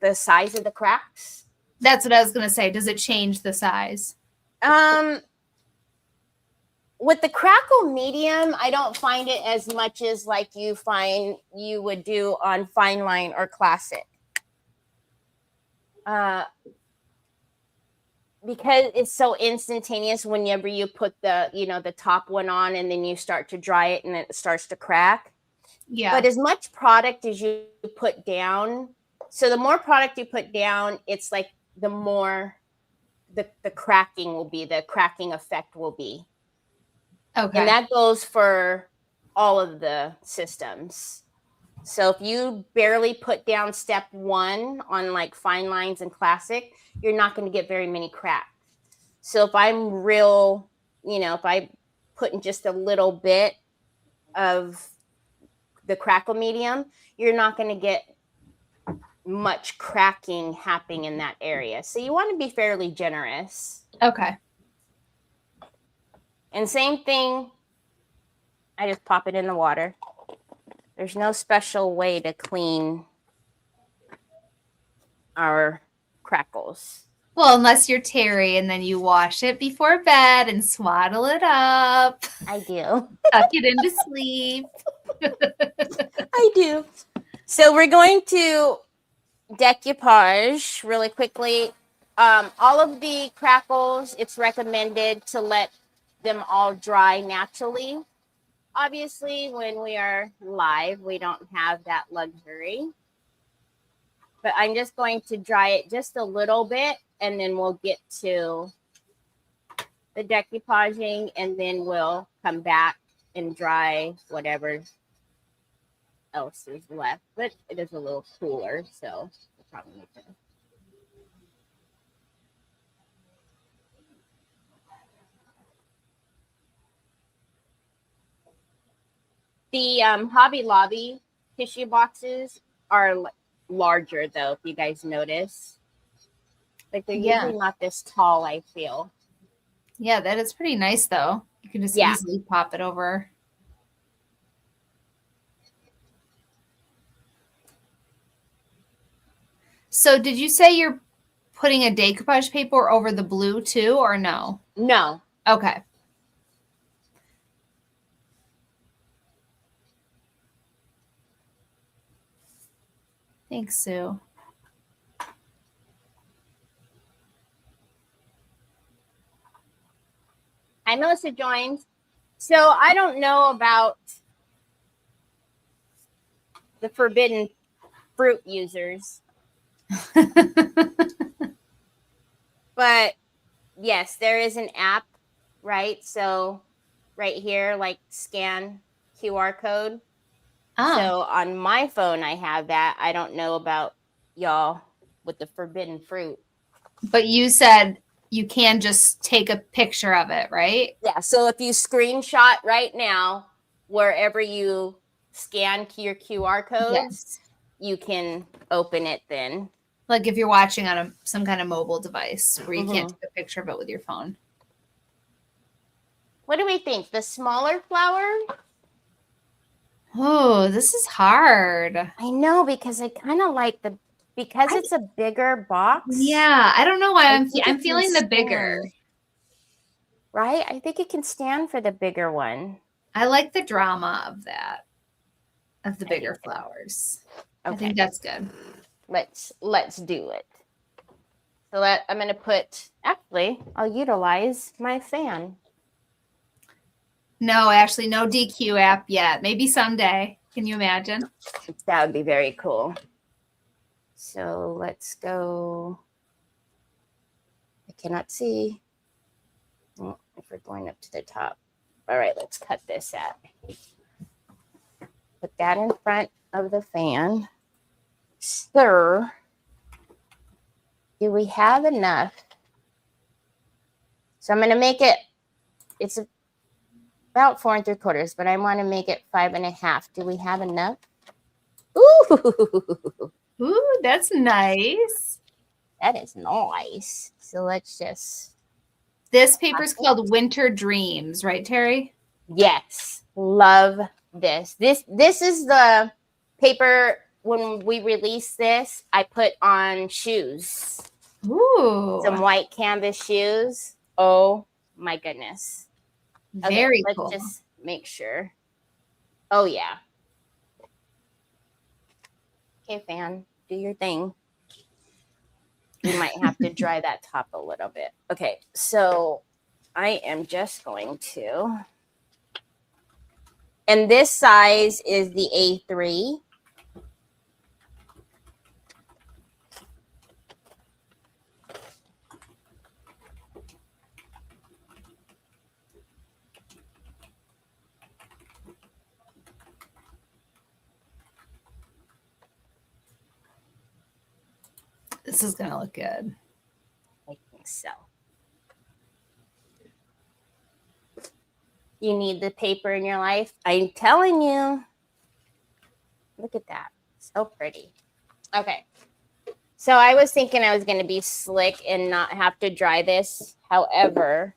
B: the size of the cracks.
A: That's what I was going to say. Does it change the size?
B: With the crackle medium, I don't find it as much as like you would do on fine line or classic. Because it's so instantaneous whenever you put the top one on and then you start to dry it and it starts to crack.
A: Yeah.
B: But as much product as you put down, so the more product you put down, it's like the more the cracking will be, the cracking effect will be.
A: Okay.
B: And that goes for all of the systems. So if you barely put down step 1 on like fine lines and classic, you're not going to get very many cracks. So if I'm if I put in just a little bit of the crackle medium, you're not going to get much cracking happening in that area. So you want to be fairly generous.
A: Okay.
B: And same thing, I just pop it in the water. There's no special way to clean our crackles.
A: Well, unless you're Teri and then you wash it before bed and swaddle it up.
B: I do.
A: Tuck it into sleep.
B: I do. So we're going to decoupage really quickly. All of the crackles, it's recommended to let them all dry naturally. Obviously, when we are live, we don't have that luxury. But I'm just going to dry it just a little bit, and then we'll get to the decoupaging, and then we'll come back and dry whatever else is left. But it is a little cooler, so we'll probably need to. The Hobby Lobby tissue boxes are larger, though, if you guys notice. Like, they're usually not this tall, I feel.
A: Yeah, that is pretty nice, though. You can just easily pop it over. So did you say you're putting a decoupage paper over the blue, too, or no?
B: No.
A: Okay. Thanks, Sue.
B: Hi, Melissa joined. So I don't know about the forbidden fruit users. But yes, there is an app, right? So right here, like scan QR code. So on my phone, I have that. I don't know about y'all with the forbidden fruit.
A: But you said you can just take a picture of it, right?
B: Yeah. So if you screenshot right now, wherever you scan your QR codes, you can open it then.
A: Like if you're watching on some kind of mobile device where you can't take a picture of it with your phone.
B: What do we think? The smaller flower?
A: Oh, this is hard.
B: I know, because I kind of like because it's a bigger box.
A: Yeah, I don't know why I'm feeling the bigger.
B: Right? I think it can stand for the bigger one.
A: I like the drama of that, of the bigger flowers. Okay. I think that's good.
B: Let's do it. So I'm going to put, actually, I'll utilize my fan.
A: No, Ashley, no DQ app yet. Maybe someday. Can you imagine?
B: That would be very cool. So let's go. I cannot see. Oh, if we're going up to the top. All right, let's cut this out. Put that in front of the fan. Sir, do we have enough? So I'm going to make it, it's about 4 3/4, but I want to make it 5 1/2. Do we have enough?
A: Ooh, that's nice.
B: That is nice. So let's just.
A: This paper is called Winter Dreams, right, Teri?
B: Yes. Love this. This is the paper when we released this, I put on shoes.
A: Ooh.
B: Some white canvas shoes. Oh my goodness.
A: Very cool.
B: Let's just make sure. Oh yeah. Okay, fan, do your thing. You might have to dry that top a little bit. Okay, so I am just going to. And this size is the A3.
A: This is going to look good.
B: I think so. You need the paper in your life. I'm telling you. Look at that. So pretty. Okay. So I was thinking I was going to be slick and not have to dry this. However,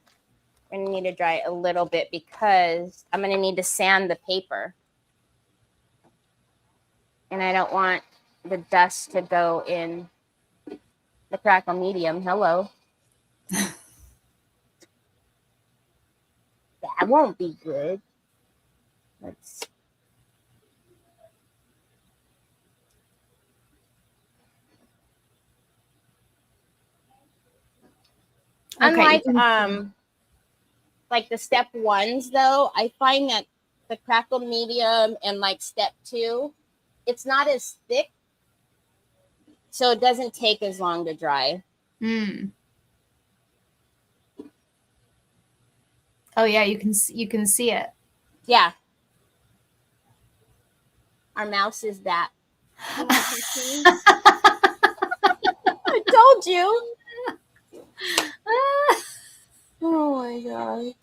B: I'm going to need to dry it a little bit because I'm going to need to sand the paper. And I don't want the dust to go in the crackle medium. Hello. That won't be good. Let's. Okay. Unlike like the step 1s though, I find that the crackle medium and like step 2, it's not as thick. So it doesn't take as long to dry.
A: Oh yeah, you can see it.
B: Yeah. Our mouse is that. I told you. Oh my god.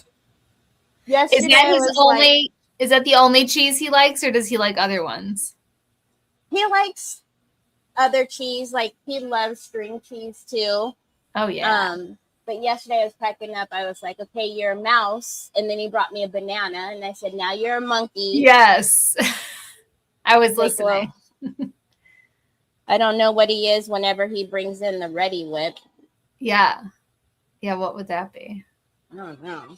B: Yes.
A: Is that the only cheese he likes, or does he like other ones?
B: He likes other cheese, like he loves string cheese too.
A: Oh yeah.
B: But yesterday I was cracking up. I was like, okay, you're a mouse. And then he brought me a banana and I said, now you're a monkey.
A: Yes. I was listening.
B: Well, I don't know what he is whenever he brings in the Ready Whip.
A: Yeah. Yeah, what would that be?
B: I don't know.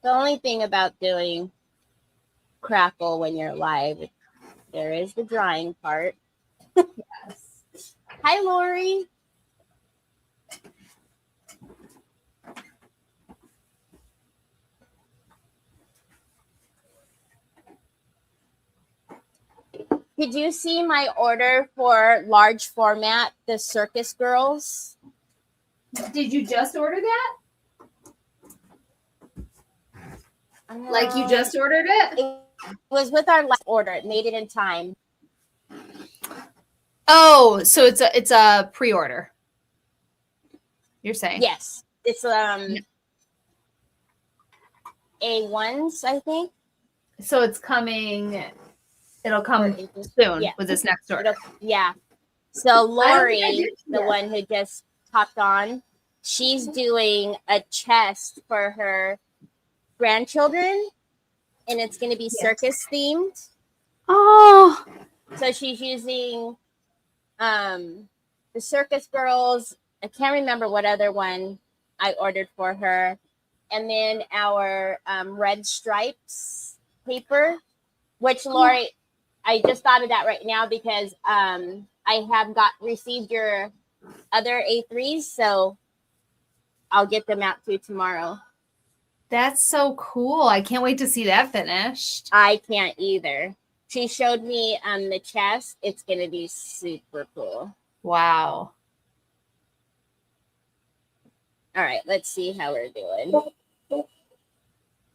B: The only thing about doing crackle when you're live, there is the drying part. Yes. Hi, Lori. Did you see my order for large format, the Circus Girls?
A: Did you just order that? Like you just ordered it?
B: was with our last order. It made it in time.
A: Oh, so it's a pre-order. You're saying?
B: Yes. It's A1s, I think.
A: So it's coming. It'll come soon with this next order.
B: Yeah. So Lori, the one who just hopped on, she's doing a chest for her grandchildren, and it's going to be circus themed.
A: Oh.
B: So she's using the circus girls. I can't remember what other one I ordered for her. And then our red stripes paper, which Lori, I just thought of that right now because I have received your other A3s, so I'll get them out to you tomorrow.
A: That's so cool. I can't wait to see that finished.
B: I can't either. She showed me the chest. It's going to be super cool.
A: Wow.
B: All right, let's see how we're doing.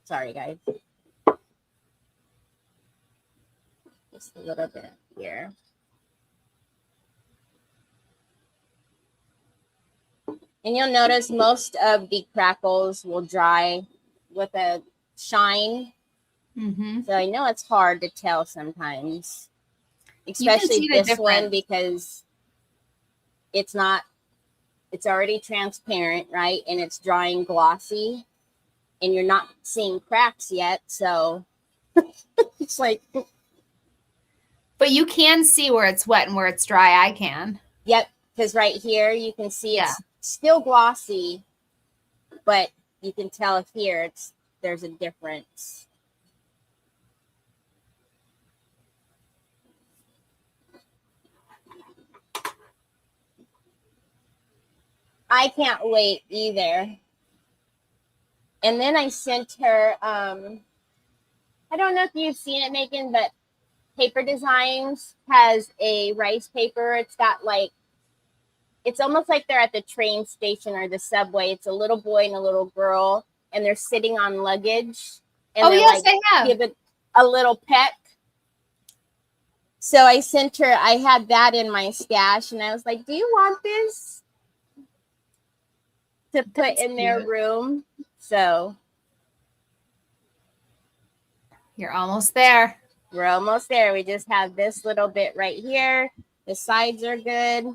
B: Sorry, guys. Just a little bit here. And you'll notice most of the crackles will dry with a shine.
A: Mm-hmm.
B: So I know it's hard to tell sometimes, especially this one because it's already transparent, right? And it's drying glossy and you're not seeing cracks yet. So it's like.
A: But you can see where it's wet and where it's dry. I can.
B: Yep. Because right here you can see it's still glossy, but you can tell here there's a difference. I can't wait either. And then I sent her, I don't know if you've seen it, Megan, but Paper Designs has a rice paper. It's got it's almost like they're at the train station or the subway. It's a little boy and a little girl, and they're sitting on luggage. And
A: I have.
B: Give it a little peck. So I sent her, I had that in my stash, and I was like, do you want this to put in their room? So
A: you're almost there.
B: We're almost there. We just have this little bit right here. The sides are good.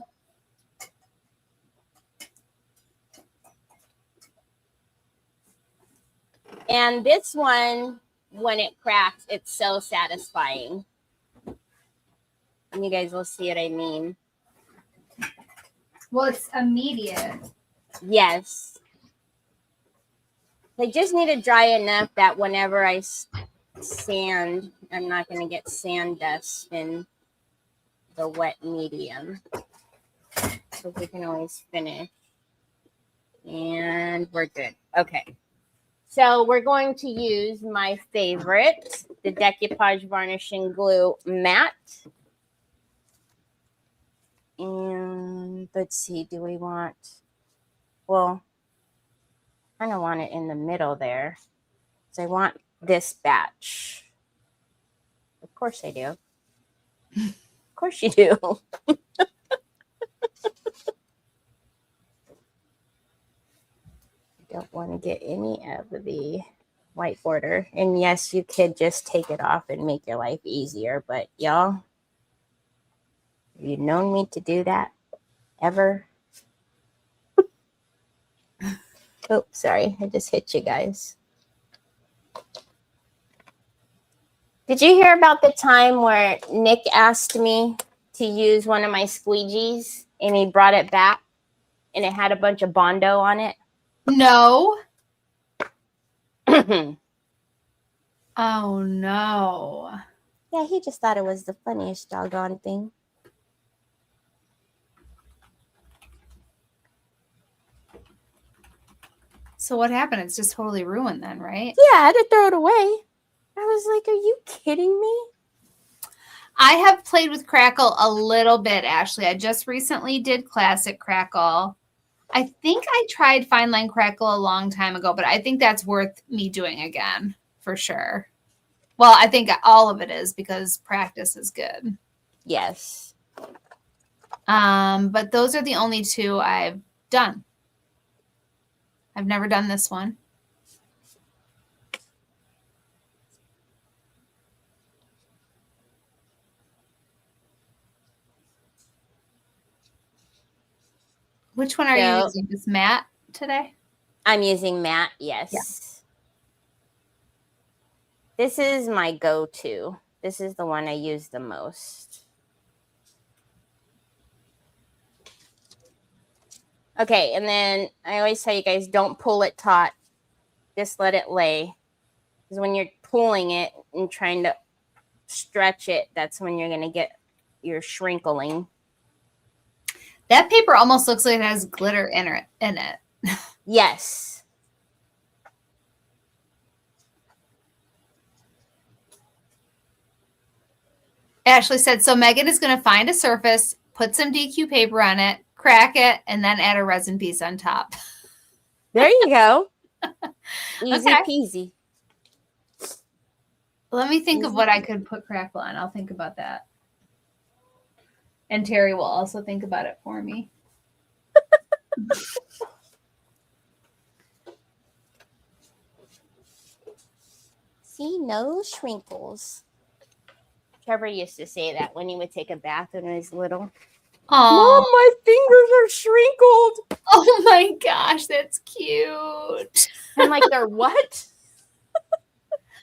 B: And this one, when it cracks, it's so satisfying. And you guys will see what I mean.
A: Well, it's immediate.
B: Yes. They just need to dry enough that whenever I sand, I'm not going to get sand dust in the wet medium. So we can always finish. And we're good. Okay. So we're going to use my favorite, the Decoupage Varnishing Glue Matte. And let's see, do we want, well, I kind of want it in the middle there. So I want this batch. Of course I do. Of course you do. Don't want to get any of the white border. And yes, you could just take it off and make your life easier. But y'all, have you known me to do that ever? Oh, sorry. I just hit you guys. Did you hear about the time where Nick asked me to use one of my squeegees and he brought it back and it had a bunch of Bondo on it?
A: No. Oh, no.
B: Yeah, he just thought it was the funniest doggone thing.
A: So what happened? It's just totally ruined then, right?
B: Yeah, I had to throw it away. I was like, are you kidding me?
A: I have played with Crackle a little bit, Ashley. I just recently did Classic Crackle. I think I tried Fine Line Crackle a long time ago, but I think that's worth me doing again, for sure. Well, I think all of it is because practice is good.
B: Yes.
A: But those are the only two I've done. I've never done this one. Which one are you using? Is matte today?
B: I'm using matte, yes. Yeah. This is my go-to. This is the one I use the most. Okay, and then I always tell you guys, don't pull it taut. Just let it lay. Because when you're pulling it and trying to stretch it, that's when you're going to get your shrinkling.
A: That paper almost looks like it has glitter in it.
B: Yes.
A: Ashley said, so Megan is going to find a surface, put some DQ paper on it, crack it, and then add a resin piece on top.
B: There you go. Easy peasy.
A: Let me think of what I could put crackle on. I'll think about that. And Teri will also think about it for me.
B: See, no shrinkles. Trevor used to say that when he would take a bath when he was little.
A: Oh,
B: Mom, my fingers are shrinkled.
A: Oh my gosh, that's cute.
B: I'm like, they're what?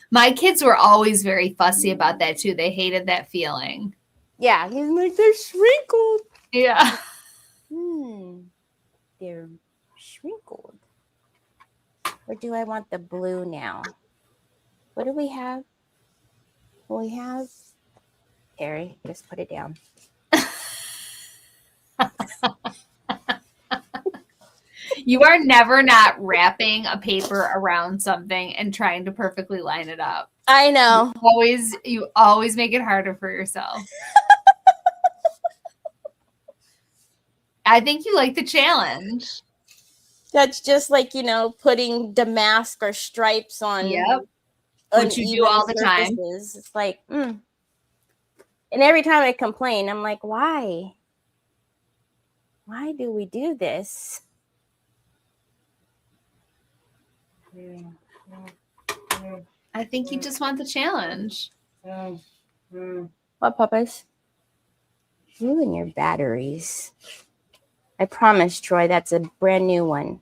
A: My kids were always very fussy about that too. They hated that feeling.
B: Yeah, he's like, they're shrinkled.
A: Yeah.
B: They're shrinkled. Or do I want the blue now? What do we have? We have Teri, just put it down.
A: You are never not wrapping a paper around something and trying to perfectly line it up.
B: I know.
A: You always make it harder for yourself. I think you like the challenge.
B: That's just like, putting damask or stripes on.
A: Yep. Which you do all the time.
B: It's like, And every time I complain, I'm like, why? Why do we do this?
A: I think you just want the challenge.
B: What, Papas? You and your batteries. I promise, Troy, that's a brand new one.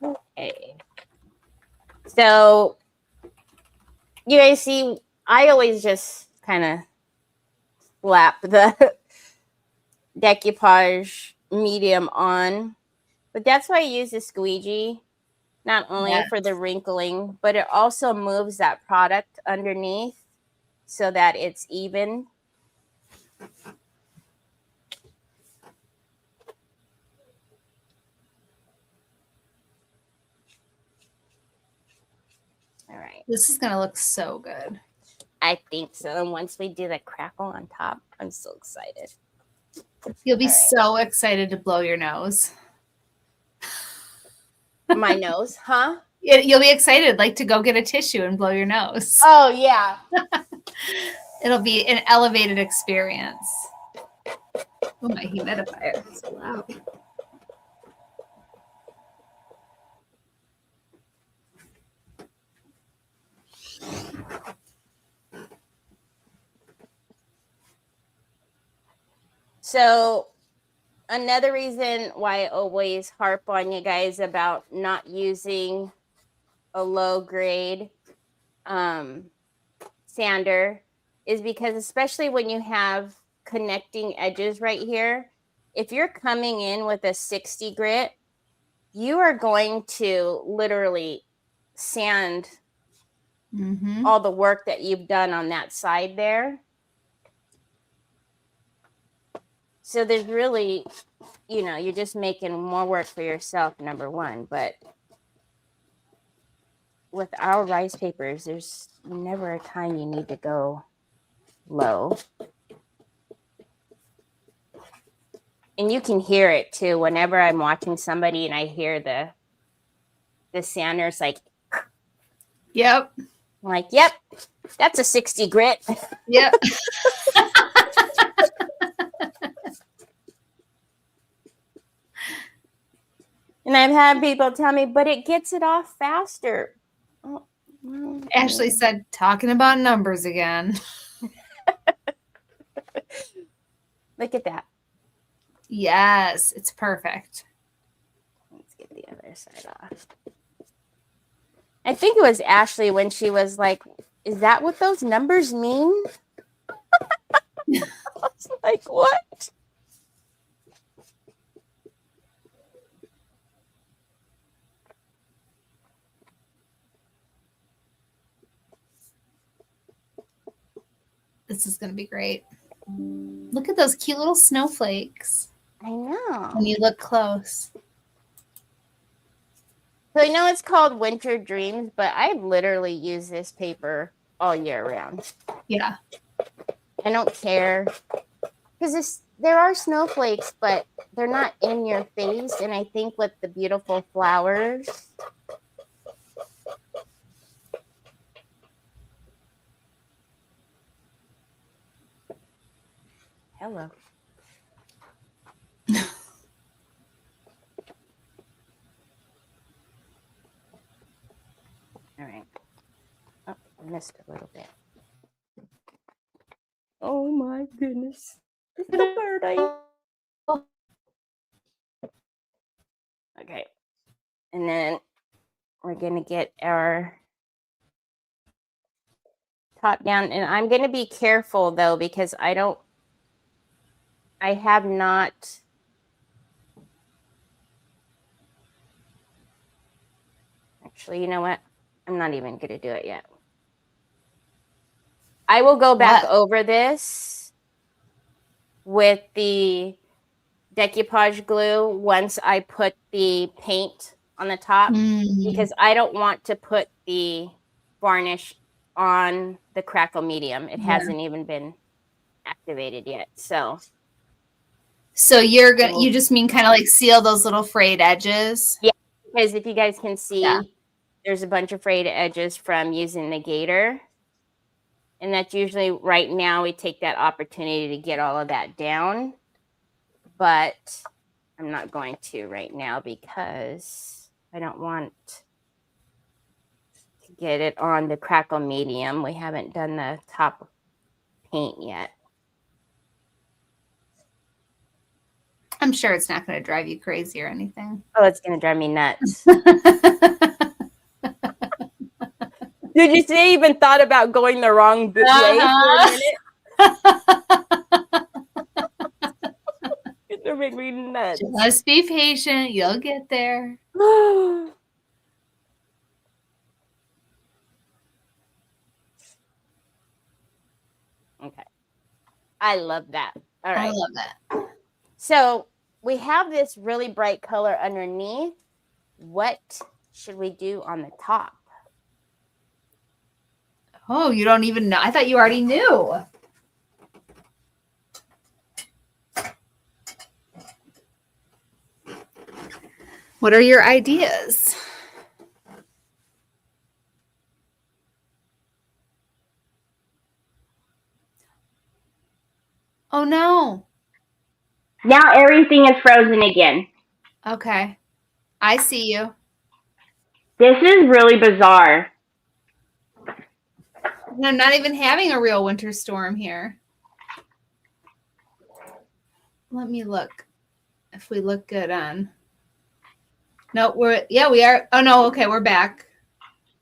B: Okay. So, you guys see, I always just kind of slap the Decoupage medium on. But that's why I use the squeegee, not only for the wrinkling, but it also moves that product underneath so that it's even. All right.
A: This is going to look so good.
B: I think so. And once we do the crackle on top, I'm so excited.
A: You'll be so excited to blow your nose.
B: My nose, huh?
A: You'll be excited, like to go get a tissue and blow your nose.
B: Oh, yeah.
A: It'll be an elevated experience. Oh, my humidifier is so loud.
B: So another reason why I always harp on you guys about not using a low grade sander is because, especially when you have connecting edges right here, if you're coming in with a 60 grit, you are going to literally sand all the work that you've done on that side there. So there's really, you're just making more work for yourself, number one. But with our rice papers, there's never a time you need to go low. And you can hear it too. Whenever I'm watching somebody and I hear the sanders like,
A: yep.
B: I'm like, yep, that's a 60 grit.
A: Yep.
B: And I've had people tell me, but it gets it off faster. Oh,
A: Ashley said, talking about numbers again.
B: Look at that.
A: Yes, it's perfect.
B: Let's get the other side off. I think it was Ashley when she was like, is that what those numbers mean? I was like, what?
A: This is going to be great. Look at those cute little snowflakes.
B: I know.
A: When you look close.
B: So I know it's called Winter Dreams, but I literally use this paper all year round.
A: Yeah.
B: I don't care. Because there are snowflakes, but they're not in your face. And I think with the beautiful flowers. Hello. All right. Oh, I missed a little bit. Oh my goodness. It's a bird. Okay. And then we're going to get our top down. And I'm going to be careful though, because I have not. Actually, you know what? I'm not even going to do it yet. I will go back over this with the decoupage glue once I put the paint on the top, because I don't want to put the varnish on the crackle medium. It hasn't even been activated yet. So
A: you just mean kind of like seal those little frayed edges?
B: Yeah, because if you guys can see, there's a bunch of frayed edges from using the gator. And that's usually right now we take that opportunity to get all of that down. But I'm not going to right now because I don't want to get it on the crackle medium. We haven't done the top paint yet.
A: I'm sure it's not going to drive you crazy or anything.
B: Oh, it's going to drive me nuts. Did you see I even thought about going the wrong way for a minute? It's going to make me nuts.
A: Just be patient. You'll get there.
B: Okay. I love that. All right.
A: I love that.
B: So we have this really bright color underneath. What should we do on the top?
A: Oh, you don't even know. I thought you already knew. What are your ideas? Oh, no.
C: Now everything is frozen again.
A: Okay. I see you.
C: This is really bizarre.
A: I'm not even having a real winter storm here. Let me look. If we look good on. No, we are. Oh, no. Okay. We're back.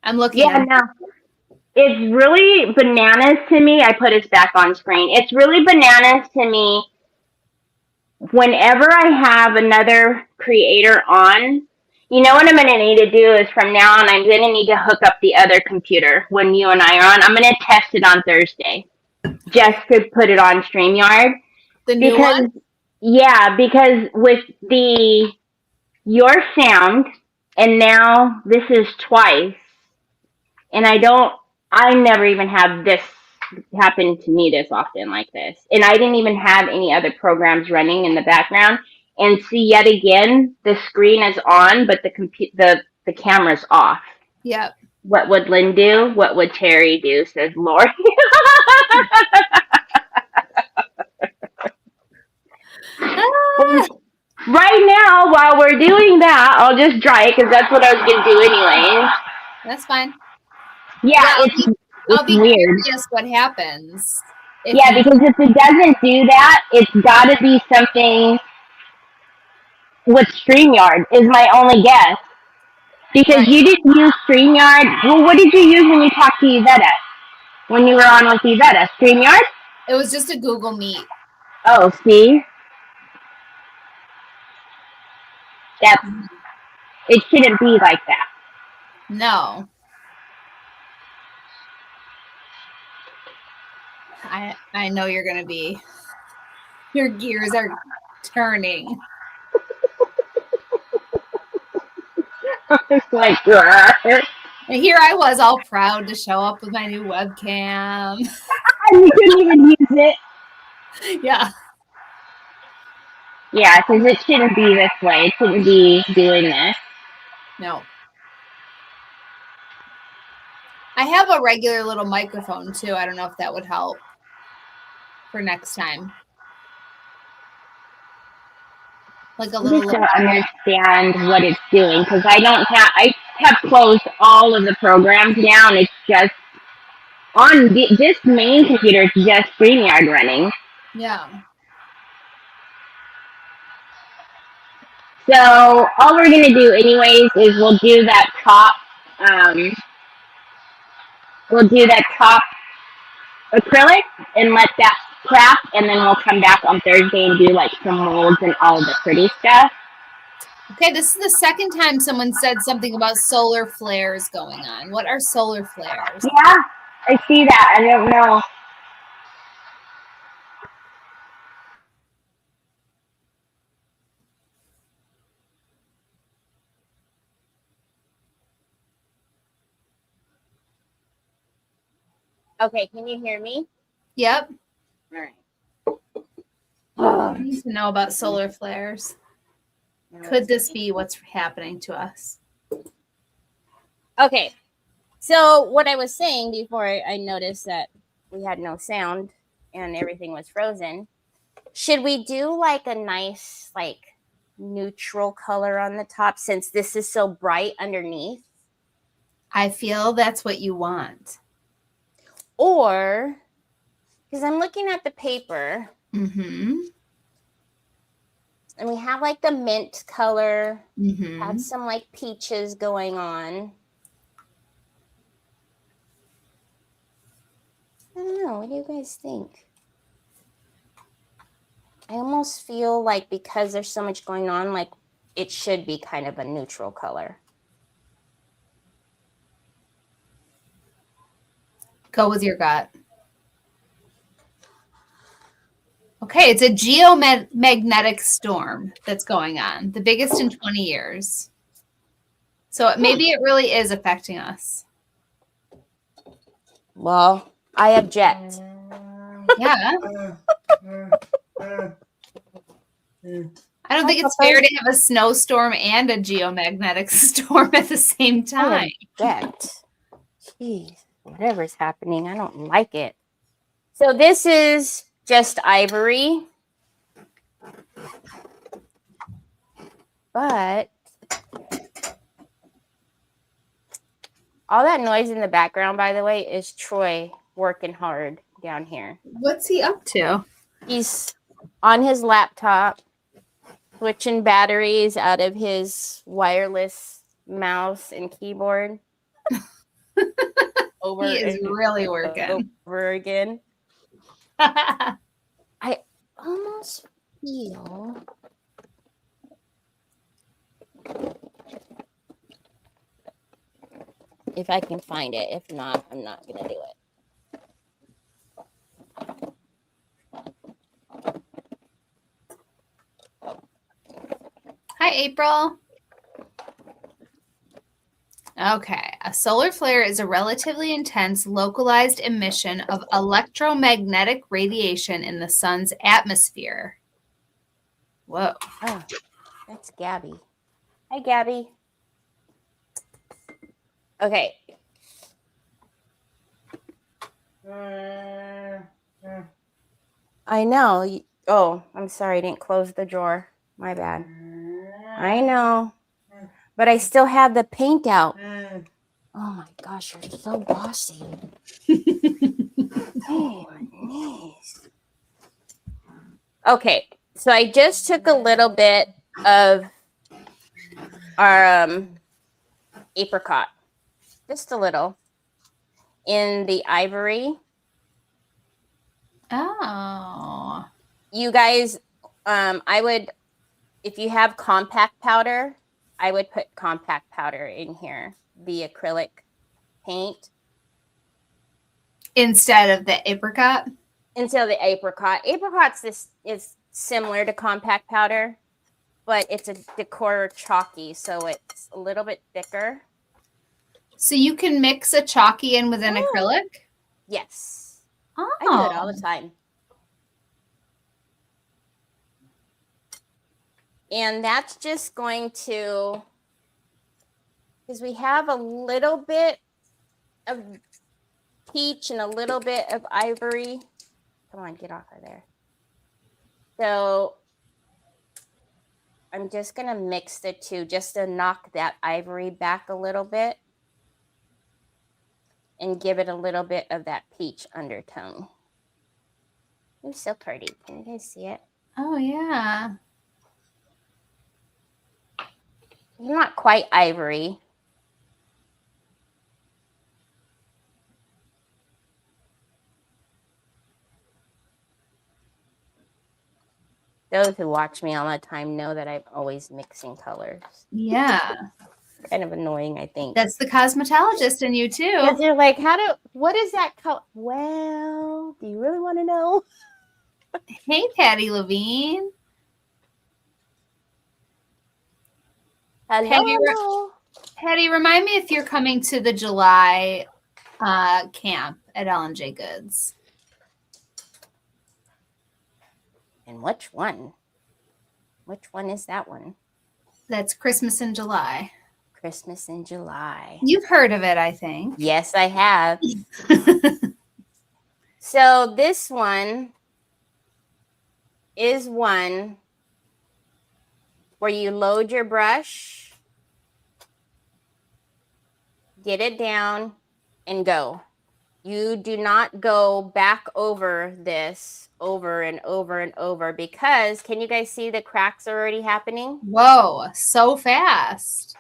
A: I'm looking.
C: Yeah, no. It's really bananas to me. I put us back on screen. It's really bananas to me whenever I have another creator on. You know what I'm going to need to do is from now on, I'm going to need to hook up the other computer when you and I are on. I'm going to test it on Thursday just to put it on StreamYard.
A: The new one?
C: Yeah, because with your sound, and now this is twice, And I never even have this happen to me this often like this. And I didn't even have any other programs running in the background. And see, yet again, the screen is on, but the camera's off.
A: Yep.
C: What would Lynn do? What would Teri do? Says Lori. Right now, while we're doing that, I'll just dry it because that's what I was going to do anyway.
A: That's fine.
C: Yeah, I'll be weird.
A: Curious what happens.
C: Yeah, because if it doesn't do that, it's got to be something with StreamYard is my only guess. Because you didn't use StreamYard. Well, what did you use when you talked to Yvetta? When you were on with Yvetta? StreamYard?
A: It was just a Google Meet.
C: Oh, see? It shouldn't be like that.
A: No. I know you're going to be. Your gears are turning.
C: It's like,
A: and here I was all proud to show up with my new webcam.
C: And you couldn't even use it.
A: Yeah.
C: Yeah, because it shouldn't be this way. It shouldn't be doing this.
A: No. I have a regular little microphone too. I don't know if that would help for next time. Like a little.
C: I don't understand what it's doing because I have closed all of the programs down. It's just on this main computer. It's just StreamYard running.
A: Yeah.
C: So all we're gonna do, anyways, is we'll do that top. We'll do that top acrylic and let that crack, and then we'll come back on Thursday and do like some molds and all the pretty stuff.
A: Okay, this is the second time someone said something about solar flares going on. What are solar flares?
C: Yeah, I see that. I don't know.
B: Okay, can you hear me?
A: Yep.
B: All right.
A: I need to know about solar flares. Could this be what's happening to us?
B: Okay. So what I was saying before I noticed that we had no sound and everything was frozen, should we do like a nice like neutral color on the top since this is so bright underneath?
A: I feel that's what you want.
B: Or, because I'm looking at the paper,
A: mm-hmm.
B: and we have like the mint color,
A: mm-hmm.
B: have some like peaches going on. I don't know. What do you guys think? I almost feel like because there's so much going on, like it should be kind of a neutral color.
A: Go with your gut. Okay, it's a geomagnetic storm that's going on, the biggest in 20 years. So maybe it really is affecting us.
B: Well, I object.
A: Yeah. I don't think it's fair to have a snowstorm and a geomagnetic storm at the same time.
B: I object. Jeez, whatever's happening, I don't like it. So this is just ivory. But all that noise in the background, by the way, is Troy working hard down here.
A: What's he up to?
B: He's on his laptop, switching batteries out of his wireless mouse and keyboard.
A: He is really working.
B: Over again. I almost feel... If I can find it. If not, I'm not going to do it.
A: Hi, April. Okay. A solar flare is a relatively intense, localized emission of electromagnetic radiation in the sun's atmosphere. Whoa.
B: Oh, that's Gabby. Hi, Gabby. Okay. I know. Oh, I'm sorry. I didn't close the drawer. My bad. I know. But I still have the paint out. Oh my gosh, you're so bossy. Oh, my knees. Okay, so I just took a little bit of our apricot, just a little, in the ivory.
A: Oh.
B: You guys, I would, if you have compact powder, I would put compact powder in here, the acrylic paint.
A: Instead of the apricot?
B: Instead of the apricot. Apricot's is similar to compact powder, but it's a decor chalky, so it's a little bit thicker.
A: So you can mix a chalky in with an acrylic?
B: Yes.
A: Oh.
B: I do it all the time. And that's just going to, because we have a little bit of peach and a little bit of ivory. Come on, get off of there. So I'm just going to mix the two just to knock that ivory back a little bit and give it a little bit of that peach undertone. It's so pretty. Can you guys see it?
A: Oh, yeah.
B: Not quite ivory. Those who watch me all the time know that I'm always mixing colors.
A: Yeah.
B: Kind of annoying, I think.
A: That's the cosmetologist in you, too.
B: Because they're like, what is that color? Well, do you really want to know?
A: Hey, Patty Levine.
B: Hello.
A: Patty, remind me if you're coming to the July camp at L&J Goods.
B: And which one? Which one is that one?
A: That's Christmas in July.
B: Christmas in July.
A: You've heard of it, I think.
B: Yes, I have. So this one is one where you load your brush, get it down, and go. You do not go back over this over and over and over because can you guys see the cracks already happening?
A: Whoa, so fast.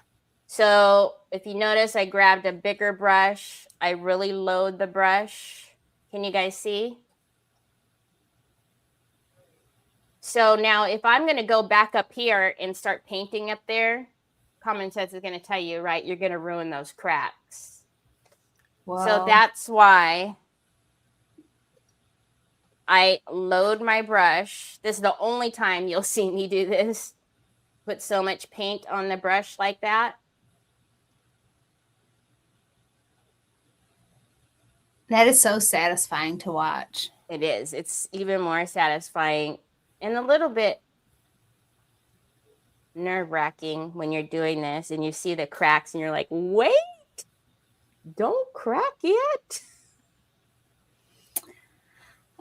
B: So if you notice, I grabbed a bigger brush. I really load the brush. Can you guys see? So now if I'm going to go back up here and start painting up there, common sense is going to tell you, right, you're going to ruin those cracks. Whoa. So that's why I load my brush. This is the only time you'll see me do this. Put so much paint on the brush like that.
A: That is so satisfying to watch.
B: It is. It's even more satisfying and a little bit nerve-wracking when you're doing this and you see the cracks and you're like, wait, don't crack it.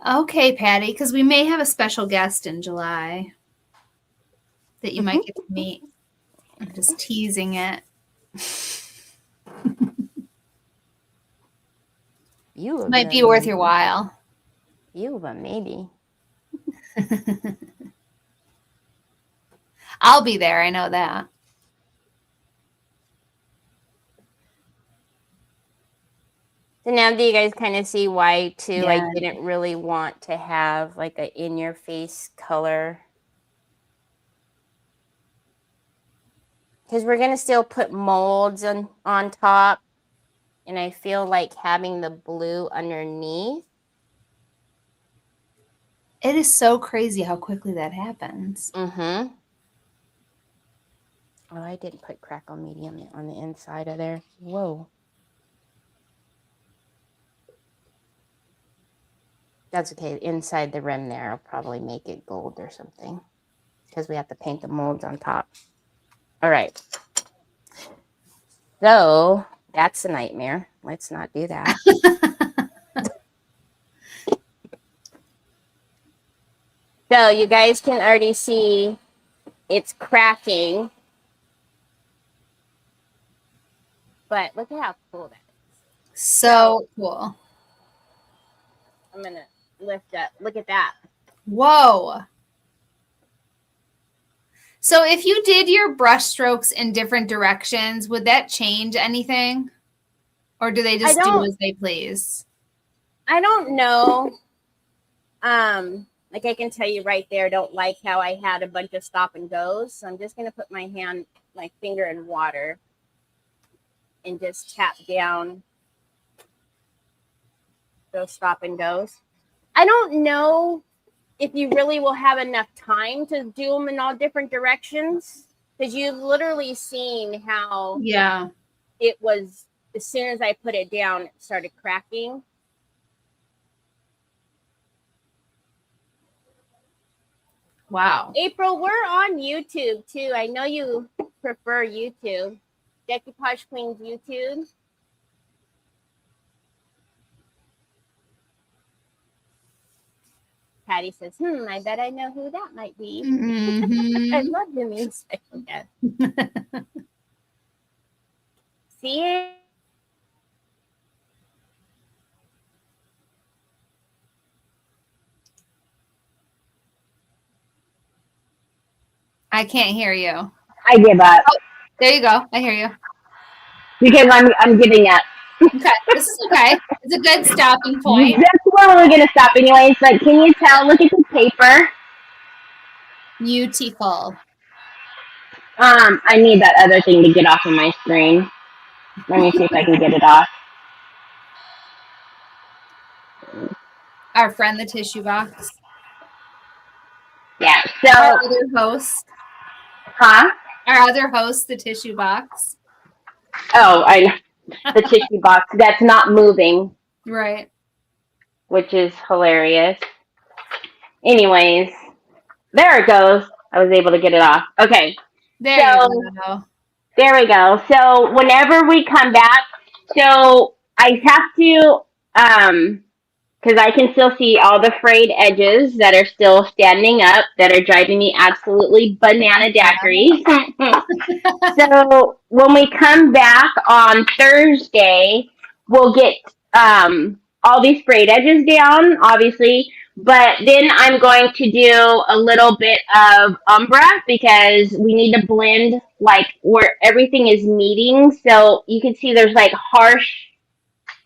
A: Okay, Patty, because we may have a special guest in July that you might get to meet. I'm just teasing it.
B: You
A: might be worth your while.
B: You, but maybe.
A: I'll be there. I know that.
B: So now do you guys kind of see why, too, I didn't really want to have like a in-your-face color? Because we're going to still put molds on top. And I feel like having the blue underneath.
A: It is so crazy how quickly that happens.
B: Mm-hmm. Oh, I didn't put crackle medium on the inside of there. Whoa. That's okay. Inside the rim there, I'll probably make it gold or something because we have to paint the molds on top. All right. So that's a nightmare. Let's not do that. So you guys can already see it's cracking. But look at how cool that is.
A: So cool.
B: I'm going to lift up. Look at that.
A: Whoa. So if you did your brush strokes in different directions, would that change anything? Or do they just do as they please?
B: I don't know. Like I can tell you right there, don't like how I had a bunch of stop and goes. So I'm just going to put my finger in water and just tap down those stop and goes. I don't know if you really will have enough time to do them in all different directions, because you've literally seen how it was. As soon as I put it down, it started cracking.
A: Wow.
B: April, we're on YouTube too. I know you prefer YouTube. Decoupage Queen's YouTube. Patty says, I bet I know who that might be. I love the music. See it?
A: I can't hear you.
C: I give up.
A: Oh, there you go. I hear you.
C: Because I'm giving up.
A: Okay, this is okay. It's a good stopping point.
C: That's where we're gonna stop anyways. But can you tell? Look at the paper.
A: Beautiful.
C: I need that other thing to get off of my screen. Let me see if I can get it off.
A: Our friend, the tissue box.
C: Yeah. So
A: our other host.
C: Huh?
A: Our other host, the tissue box.
C: Oh, I know. The tissue box that's not moving.
A: Right.
C: Which is hilarious. Anyways, there it goes. I was able to get it off. Okay.
A: There you go.
C: There we go. So whenever we come back, so I have to, because I can still see all the frayed edges that are still standing up that are driving me absolutely banana daiquiri. So when we come back on Thursday, we'll get all these frayed edges down, obviously, but then I'm going to do a little bit of umbra because we need to blend like where everything is meeting. So you can see there's like harsh,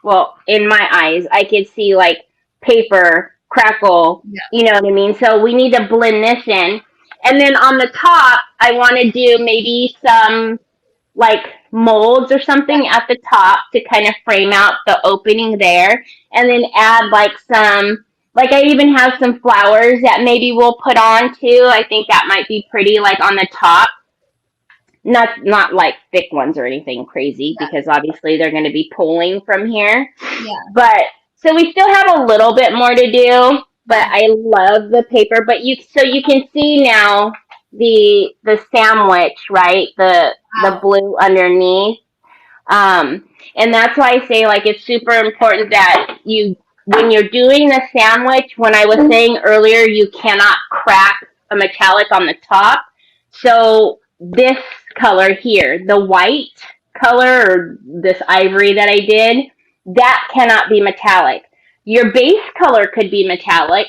C: well, in my eyes, I could see like paper, crackle, you know what I mean? So we need to blend this in. And then on the top, I want to do maybe some like molds or something at the top to kind of frame out the opening there. And then add like some, like I even have some flowers that maybe we'll put on too. I think that might be pretty like on the top. Not like thick ones or anything crazy because obviously they're going to be pulling from here.
A: Yeah.
C: But so we still have a little bit more to do, but I love the paper. But you can see now the sandwich, right? The blue underneath. And that's why I say like it's super important that when you're doing the sandwich, when I was saying earlier you cannot crack a metallic on the top. So this color here, the white color or this ivory that I did, that cannot be metallic. Your base color could be metallic.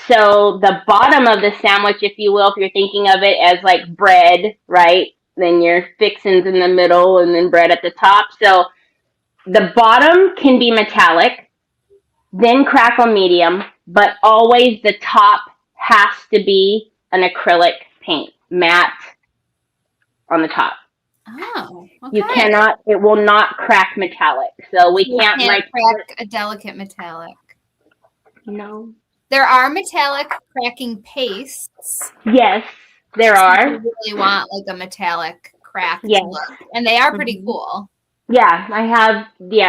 C: So the bottom of the sandwich, if you will, if you're thinking of it as like bread, right? Then your fixins in the middle and then bread at the top. So the bottom can be metallic, then crackle medium, but always the top has to be an acrylic paint, matte on the top.
A: Oh, okay.
C: You cannot, it will not crack metallic. So we can't like
A: crack a delicate metallic.
C: No.
A: There are metallic cracking pastes.
C: Yes, there are.
A: You really want like a metallic cracked
C: Yes.
A: look, and they are pretty cool.
C: Yeah,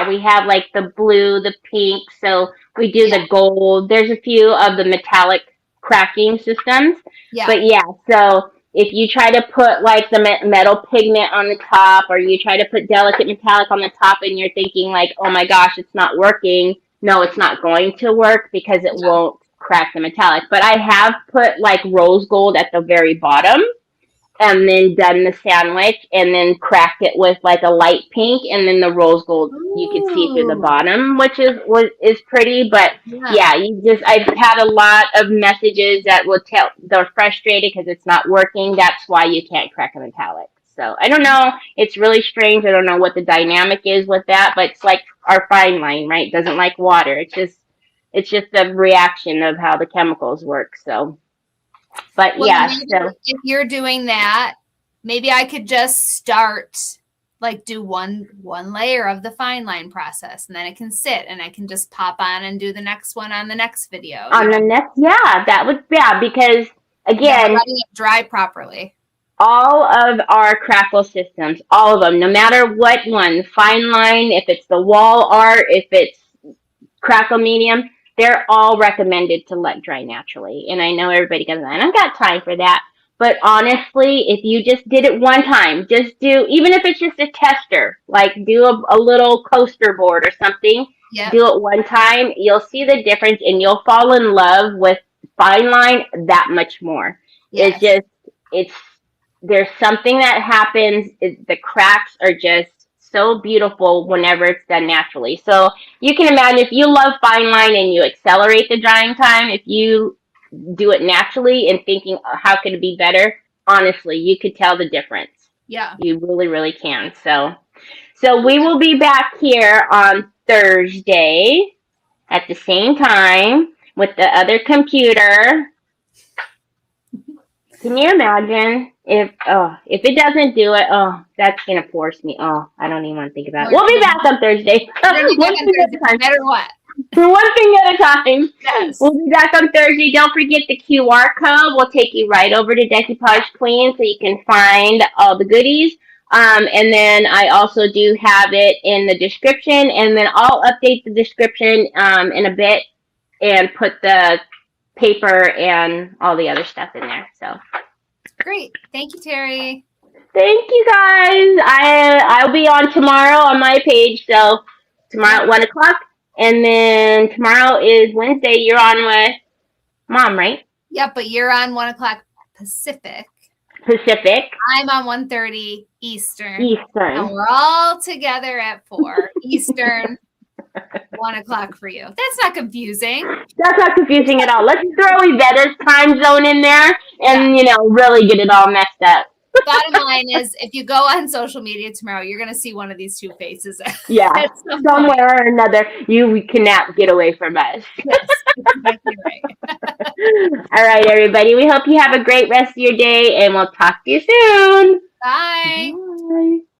C: we have like the blue, the pink, so we do the gold. There's a few of the metallic cracking systems.
A: Yeah.
C: But yeah, so if you try to put like the metal pigment on the top, or you try to put delicate metallic on the top and you're thinking like, oh my gosh, it's not working. No, it's not going to work because it won't crack the metallic. But I have put like rose gold at the very bottom, and then done the sandwich, and then cracked it with like a light pink, and then the rose gold you could see through the bottom, which is pretty. But yeah, I've had a lot of messages that will tell they're frustrated because it's not working. That's why you can't crack a metallic. So I don't know. It's really strange. I don't know what the dynamic is with that, but it's like our fine line, right? It doesn't like water. It's just the reaction of how the chemicals work. So. But so
A: if you're doing that, maybe I could just start like do one layer of the fine line process, and then it can sit, and I can just pop on and do the next one on the next video.
C: On the next, that would because again,
A: letting it dry properly.
C: All of our crackle systems, all of them, no matter what one, fine line, if it's the wall art, if it's crackle medium, they're all recommended to let dry naturally. And I know everybody goes, I don't got time for that. But honestly, if you just did it one time, just do, even if it's just a tester, like do a little coaster board or something, do it one time, you'll see the difference, and you'll fall in love with fine line that much more. Yes. There's something that happens, the cracks are just so beautiful whenever it's done naturally. So you can imagine if you love fine line and you accelerate the drying time, if you do it naturally and thinking, how could it be better? Honestly, you could tell the difference.
A: Yeah.
C: You really, really can. So we will be back here on Thursday at the same time with the other computer. Can you imagine if it doesn't do it? Oh, that's gonna force me. Oh, I don't even want to think about it. We'll be back on Thursday.
A: One thing at a time. No matter what.
C: One thing at a time.
A: Yes.
C: We'll be back on Thursday. Don't forget the QR code. We'll take you right over to Decoupage Queen so you can find all the goodies. And then I also do have it in the description, and then I'll update the description in a bit and put the paper and all the other stuff in there. So
A: great. Thank you, Teri.
C: Thank you, guys. I'll be on tomorrow on my page. So tomorrow at 1 o'clock, and then tomorrow is Wednesday. You're on with Mom, right?
A: Yep, but you're on 1 o'clock Pacific. I'm on 1:30 Eastern. And we're all together at 4 Eastern. 1 o'clock for you. That's not confusing.
C: That's not confusing at all. Let's throw Yvette's time zone in there and, really get it all messed up.
A: Bottom line is, if you go on social media tomorrow, you're going to see one of these two faces.
C: Yeah, somewhere or another. You cannot get away from us.
A: Yes, exactly right.
C: All right, everybody. We hope you have a great rest of your day, and we'll talk to you soon.
A: Bye.
C: Bye.